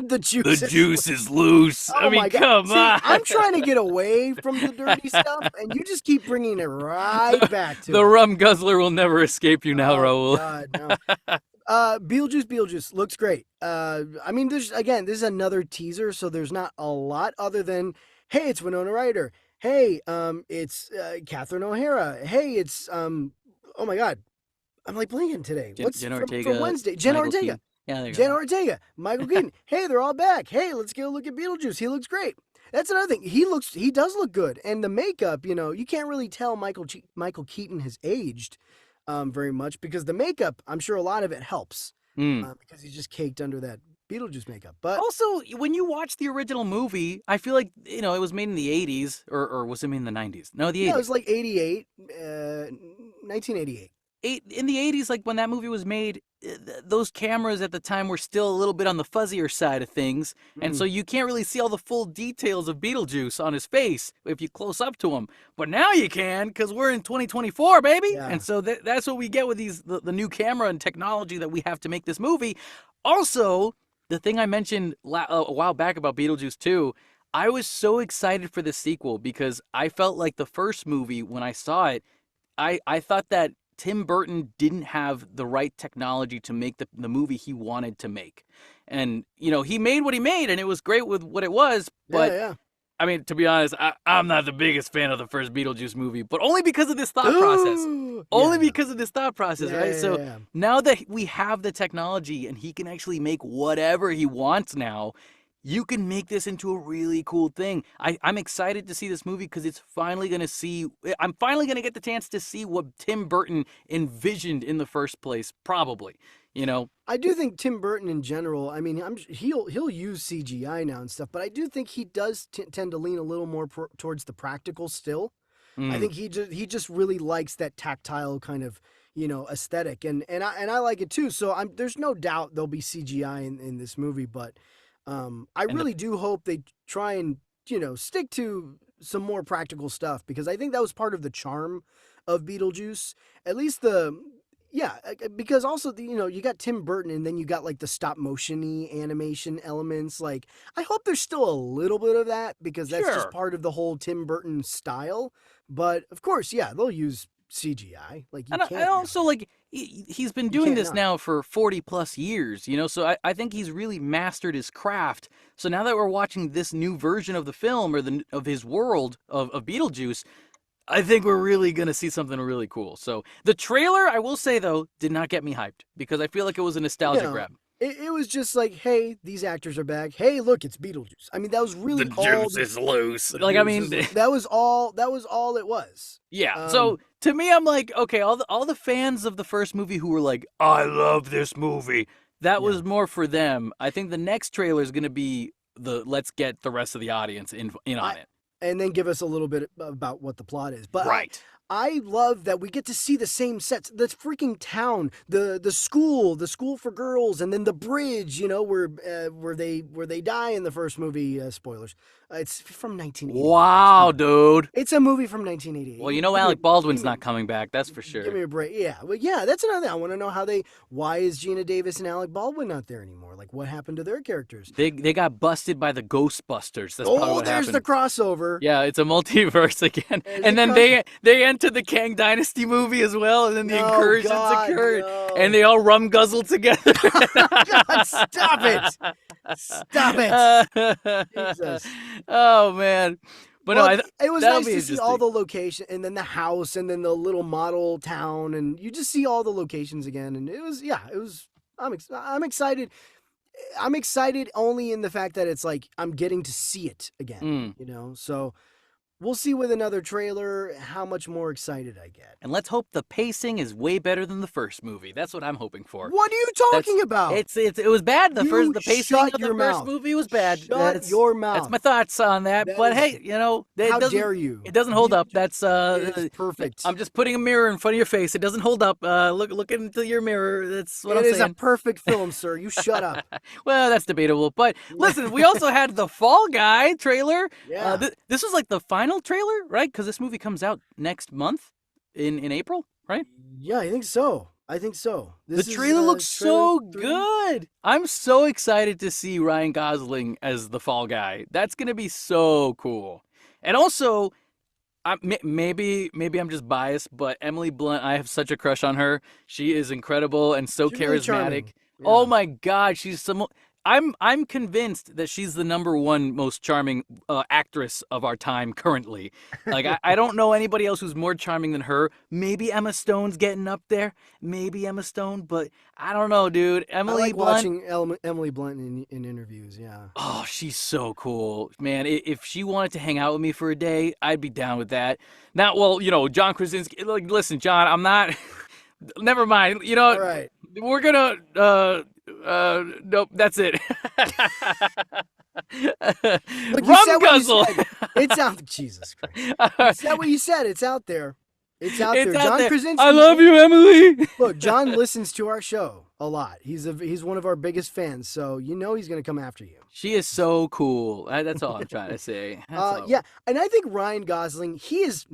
Speaker 2: The
Speaker 1: juice is loose.
Speaker 2: Oh,
Speaker 1: I mean, come on.
Speaker 2: I'm trying to get away from the dirty stuff, and you just keep bringing it right back to
Speaker 1: the rum guzzler will never escape you now, Raul.
Speaker 2: God, no. Beetlejuice looks great. I mean, this is another teaser, so there's not a lot other than, hey, it's Winona Ryder. Hey, it's Catherine O'Hara. Hey, it's oh my God, I'm like blinking today. What's
Speaker 1: Jen Ortega,
Speaker 2: from Wednesday? Jen Ortega.
Speaker 1: Keaton. Yeah, there you
Speaker 2: Jen
Speaker 1: go.
Speaker 2: Ortega, Michael Keaton. Hey, they're all back. Hey, let's go look at Beetlejuice. He looks great. That's another thing. He does look good, and the makeup, you can't really tell Michael Keaton has aged very much because the makeup, I'm sure a lot of it helps because he's just caked under that Beetlejuice makeup. But
Speaker 1: also, when you watch the original movie, I feel like, it was made in the 80s, or was it made in the 90s? No, the 80s.
Speaker 2: Yeah, it was like 1988.
Speaker 1: In the 80s, like when that movie was made, those cameras at the time were still a little bit on the fuzzier side of things. And so you can't really see all the full details of Beetlejuice on his face if you close up to him. But now you can, because we're in 2024, baby.
Speaker 2: Yeah.
Speaker 1: And so that's what we get with the new camera and technology that we have to make this movie. Also, the thing I mentioned a while back about Beetlejuice 2, I was so excited for the sequel because I felt like the first movie, when I saw it, I thought that Tim Burton didn't have the right technology to make the movie he wanted to make. And, he made what he made, and it was great with what it was. But,
Speaker 2: yeah.
Speaker 1: I mean, to be honest, I'm not the biggest fan of the first Beetlejuice movie, but only because of this thought process. Only because of this thought process, right? So now that we have the technology and he can actually make whatever he wants now, you can make this into a really cool thing. I'm excited to see this movie because I'm finally going to get the chance to see what Tim Burton envisioned in the first place, probably. You know,
Speaker 2: I do think Tim Burton in general. I mean, he'll use CGI now and stuff, but I do think he does tend to lean a little more towards the practical still. I
Speaker 1: mm.
Speaker 2: think he just really likes that tactile kind of aesthetic, and I like it too. So there's no doubt there'll be CGI in this movie, but I
Speaker 1: And the
Speaker 2: really do hope they try and stick to some more practical stuff because I think that was part of the charm of Beetlejuice. At least because also you got Tim Burton and then you got like the stop motion-y animation elements. Like I hope there's still a little bit of that because that's just
Speaker 1: sure.
Speaker 2: part of the whole Tim Burton style. But of course, yeah, they'll use CGI. Like you
Speaker 1: And
Speaker 2: can't
Speaker 1: also,
Speaker 2: not.
Speaker 1: like, he's been
Speaker 2: You
Speaker 1: doing
Speaker 2: can't
Speaker 1: this
Speaker 2: not.
Speaker 1: now for 40 plus years, you know? So I think he's really mastered his craft. So now that we're watching this new version of the film or of his world of Beetlejuice, I think we're really going to see something really cool. So the trailer, I will say, though, did not get me hyped because I feel like it was a nostalgia
Speaker 2: No.
Speaker 1: grab.
Speaker 2: It was just like, hey, these actors are back. Hey, look, it's Beetlejuice. I mean, that was
Speaker 1: The
Speaker 2: really all
Speaker 1: juice is loose.
Speaker 2: the
Speaker 1: Like, I
Speaker 2: juice
Speaker 1: mean,
Speaker 2: is. That was all. That was all it was.
Speaker 1: yeah.
Speaker 2: Um,
Speaker 1: So to me, I'm like, okay, all the fans of the first movie who were like, I love this movie, that
Speaker 2: yeah.
Speaker 1: was more for them. I think the next trailer is going to be the let's get the rest of the audience in
Speaker 2: I
Speaker 1: on it.
Speaker 2: and then give us a little bit about what the plot is. But
Speaker 1: Right.
Speaker 2: I love that we get to see the same sets. The freaking town, the school for girls, and then the bridge. Where they die in the first movie. Spoilers. It's from 1988. Guys. Come
Speaker 1: Wow,
Speaker 2: on.
Speaker 1: dude.
Speaker 2: It's a movie from 1988.
Speaker 1: Well, you know
Speaker 2: Give me,
Speaker 1: Alec Baldwin's
Speaker 2: give me,
Speaker 1: not coming back. That's for
Speaker 2: give
Speaker 1: sure.
Speaker 2: me a break. Yeah, well, yeah, that's another thing. I want to know why is Gina Davis and Alec Baldwin not there anymore? Like, what happened to their characters?
Speaker 1: They got busted by the Ghostbusters. That's probably
Speaker 2: Oh,
Speaker 1: what
Speaker 2: there's the
Speaker 1: happened.
Speaker 2: crossover.
Speaker 1: Yeah, it's a multiverse again.
Speaker 2: There's
Speaker 1: And
Speaker 2: the
Speaker 1: then
Speaker 2: crossover.
Speaker 1: they enter the Kang Dynasty movie as well, and then the
Speaker 2: No,
Speaker 1: incursions
Speaker 2: God,
Speaker 1: occurred, and
Speaker 2: no.
Speaker 1: they all rum guzzle together.
Speaker 2: God, stop it. Stop it. Jesus.
Speaker 1: Oh man. But no,
Speaker 2: Well, it was
Speaker 1: that'll
Speaker 2: nice
Speaker 1: be
Speaker 2: to see all
Speaker 1: interesting.
Speaker 2: the location and then the house and then the little model town and you just see all the locations again and it was I'm excited. I'm excited only in the fact that it's like I'm getting to see it again,
Speaker 1: Mm.
Speaker 2: So we'll see with another trailer how much more excited I get.
Speaker 1: And let's hope the pacing is way better than the first movie. That's what I'm hoping for.
Speaker 2: What are you talking about?
Speaker 1: It was bad.
Speaker 2: You
Speaker 1: The pacing
Speaker 2: shut
Speaker 1: of the
Speaker 2: your
Speaker 1: first
Speaker 2: mouth.
Speaker 1: movie was bad.
Speaker 2: Shut your mouth.
Speaker 1: That's my thoughts on that.
Speaker 2: That
Speaker 1: But
Speaker 2: is-
Speaker 1: hey,
Speaker 2: How dare you?
Speaker 1: it doesn't hold up. That's
Speaker 2: It is perfect.
Speaker 1: I'm just putting a mirror in front of your face. It doesn't hold up. Look into your mirror. That's what
Speaker 2: It
Speaker 1: I'm
Speaker 2: is
Speaker 1: saying.
Speaker 2: a perfect film, sir. You shut up.
Speaker 1: Well, that's debatable. But listen, we also had the Fall Guy trailer.
Speaker 2: Yeah.
Speaker 1: This was like the final trailer, right? Because this movie comes out next month in April, right?
Speaker 2: Yeah, I think so.
Speaker 1: The trailer looks so
Speaker 2: trailer 3.
Speaker 1: good. I'm so excited to see Ryan Gosling as the Fall Guy. That's gonna be so cool. And also, maybe I'm just biased, but Emily Blunt, I have such a crush on her. She is incredible and so
Speaker 2: She's really
Speaker 1: charismatic.
Speaker 2: charming. Yeah.
Speaker 1: Oh my God, she's some. I'm convinced that she's the number one most charming actress of our time currently. Like I don't know anybody else who's more charming than her. Maybe Emma Stone's getting up there. Maybe Emma Stone, but I don't know, dude.
Speaker 2: I
Speaker 1: Emily
Speaker 2: like
Speaker 1: Blunt.
Speaker 2: watching Emily Blunt in interviews. Yeah.
Speaker 1: Oh, she's so cool, man. If she wanted to hang out with me for a day, I'd be down with that. Now, well, John Krasinski. Like, listen, John, I'm not. Never mind.
Speaker 2: All right.
Speaker 1: We're gonna. Nope. That's it.
Speaker 2: Look, you
Speaker 1: Rum
Speaker 2: said what you
Speaker 1: guzzle.
Speaker 2: said. It's out. Jesus Christ. You said what you said. It's out there. It's out there.
Speaker 1: It's out
Speaker 2: John
Speaker 1: there.
Speaker 2: Krasinski.
Speaker 1: I love you, Emily.
Speaker 2: Look, John listens to our show a lot. He's one of our biggest fans, so he's gonna come after you.
Speaker 1: She is so cool. That's all I'm trying to say.
Speaker 2: Yeah, and I think Ryan Gosling, he has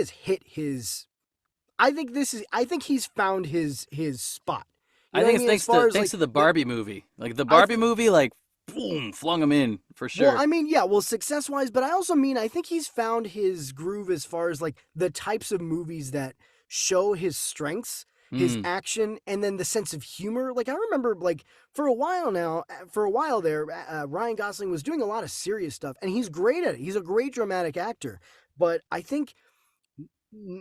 Speaker 2: hit his. I think he's found his spot. You
Speaker 1: I
Speaker 2: know
Speaker 1: think
Speaker 2: what
Speaker 1: it's
Speaker 2: mean?
Speaker 1: thanks to the Barbie movie. Like the Barbie movie, like boom, flung him in for sure.
Speaker 2: Well, I mean, yeah, success wise, but I also mean I think he's found his groove as far as like the types of movies that show his strengths, his action, and then the sense of humor. Like I remember, like for a while there, Ryan Gosling was doing a lot of serious stuff, and he's great at it. He's a great dramatic actor, but I think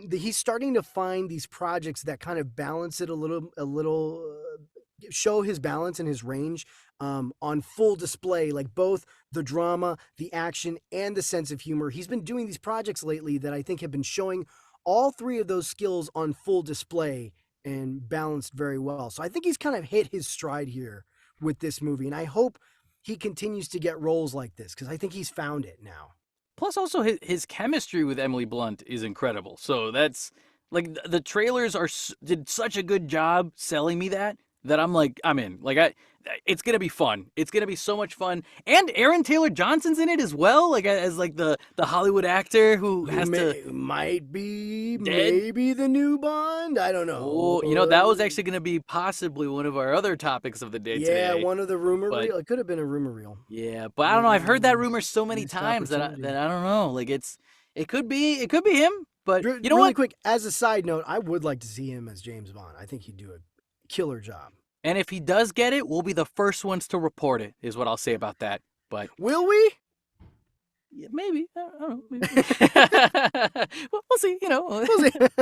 Speaker 2: he's starting to find these projects that kind of balance it a little, show his balance and his range on full display, like both the drama, the action, and the sense of humor. He's been doing these projects lately that I think have been showing all three of those skills on full display, and balanced very well. So I think he's kind of hit his stride here with this movie. And I hope he continues to get roles like this because I think he's found it now.
Speaker 1: Plus, also his chemistry with Emily Blunt is incredible. So that's like the trailers did such a good job selling me that I'm like, I'm in. Like it's gonna be fun. It's gonna be so much fun. And Aaron Taylor Johnson's in it as well, like as like the Hollywood actor who
Speaker 2: might be maybe the new Bond. I don't know.
Speaker 1: Oh, that was actually gonna be possibly one of our other topics of the day today.
Speaker 2: Yeah, one of the rumor reel. It could have been a rumor reel.
Speaker 1: Yeah, but I don't know. I've heard that rumor so many times that I don't know. Like it could be him. But you know
Speaker 2: really
Speaker 1: what?
Speaker 2: Quick, as a side note, I would like to see him as James Bond. I think he'd do a killer job.
Speaker 1: And if he does get it, we'll be the first ones to report it, is what I'll say about that. But
Speaker 2: will we?
Speaker 1: Yeah, maybe. I don't know. Maybe. We'll see. We'll see. We'll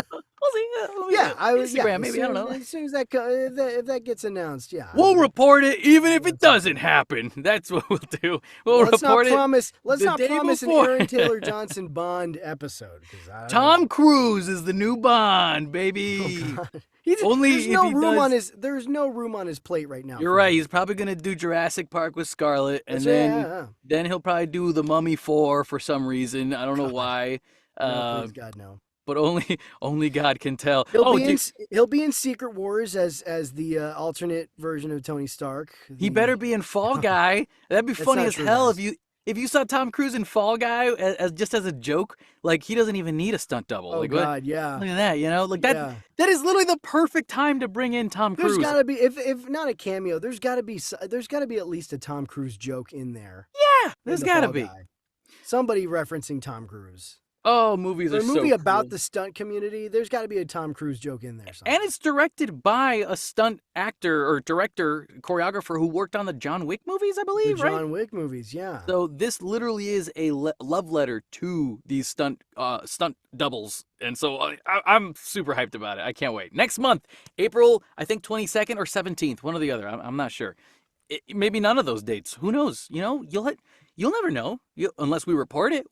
Speaker 1: see.
Speaker 2: Yeah,
Speaker 1: Instagram. Maybe I don't know.
Speaker 2: As soon as if that gets announced, yeah,
Speaker 1: we'll report it, even if it doesn't happen. That's what we'll do. Let's report it.
Speaker 2: Let's not promise an Aaron Taylor Johnson Bond episode.
Speaker 1: Tom Cruise is the new Bond, baby.
Speaker 2: Oh, there's no room on his plate right now.
Speaker 1: You're right. He's probably gonna do Jurassic Park with Scarlet, and then he'll probably do The Mummy 4 for some reason. I don't know why.
Speaker 2: No, please God, no.
Speaker 1: But only God can tell.
Speaker 2: He'll be in Secret Wars as the alternate version of Tony Stark.
Speaker 1: He better be in Fall Guy. That'd be funny as hell if you saw Tom Cruise in Fall Guy as just as a joke. Like he doesn't even need a stunt double.
Speaker 2: Oh,
Speaker 1: like,
Speaker 2: God, yeah.
Speaker 1: Look at that. Like that. That is literally the perfect time to bring in Tom Cruise.
Speaker 2: There's got to be, if not a cameo, there's got to be at least a Tom Cruise joke in there.
Speaker 1: Yeah, there's got to be
Speaker 2: somebody referencing Tom Cruise.
Speaker 1: Oh, movies are so
Speaker 2: cool. A movie about
Speaker 1: the
Speaker 2: the stunt community, there's got to be a Tom Cruise joke in there.
Speaker 1: And it's directed by a stunt actor or director, choreographer who worked on the John Wick movies, I believe, right?
Speaker 2: John Wick movies, yeah.
Speaker 1: So this literally is a love letter to these stunt doubles. And so I'm super hyped about it. I can't wait. Next month, April, I think 22nd or 17th, one or the other. I'm not sure. Maybe none of those dates. Who knows? You'll never know unless we report it.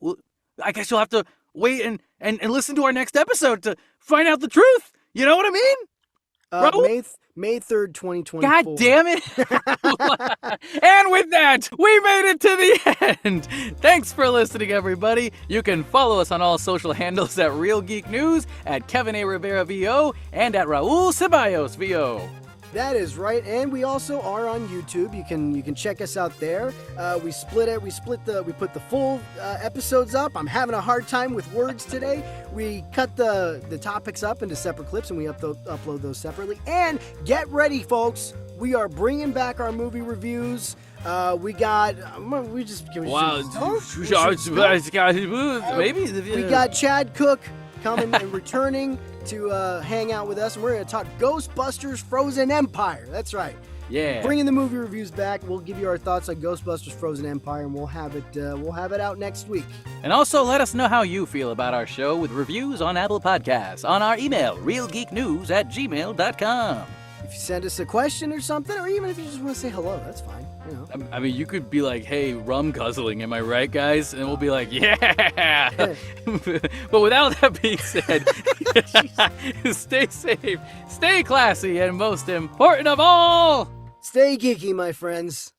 Speaker 1: I guess you'll have to wait and listen to our next episode to find out the truth. You know what I mean?
Speaker 2: May 3rd, 2024.
Speaker 1: God damn it. And with that, we made it to the end. Thanks for listening, everybody. You can follow us on all social handles at Real Geek News, at Kevin A. Rivera VO, and at Raul Ceballos VO.
Speaker 2: That is right, and we also are on YouTube. You can check us out there. We put the full episodes up. I'm having a hard time with words today. We cut the topics up into separate clips, and we upload those separately. And get ready, folks. We are bringing back our movie reviews. We got maybe we got Chad Cook coming and returning to hang out with us, and we're going to talk Ghostbusters Frozen Empire. That's right.
Speaker 1: Yeah.
Speaker 2: Bringing the movie reviews back. We'll give you our thoughts on Ghostbusters Frozen Empire, and we'll have it out next week.
Speaker 1: And also let us know how you feel about our show with reviews on Apple Podcasts on our email, realgeeknews@gmail.com.
Speaker 2: If you send us a question or something, or even if you just want to say hello, that's fine.
Speaker 1: I mean, you could be like, hey, rum guzzling, am I right, guys? And we'll be like, yeah. But without that being said, stay safe, stay classy, and most important of all,
Speaker 2: stay geeky, my friends.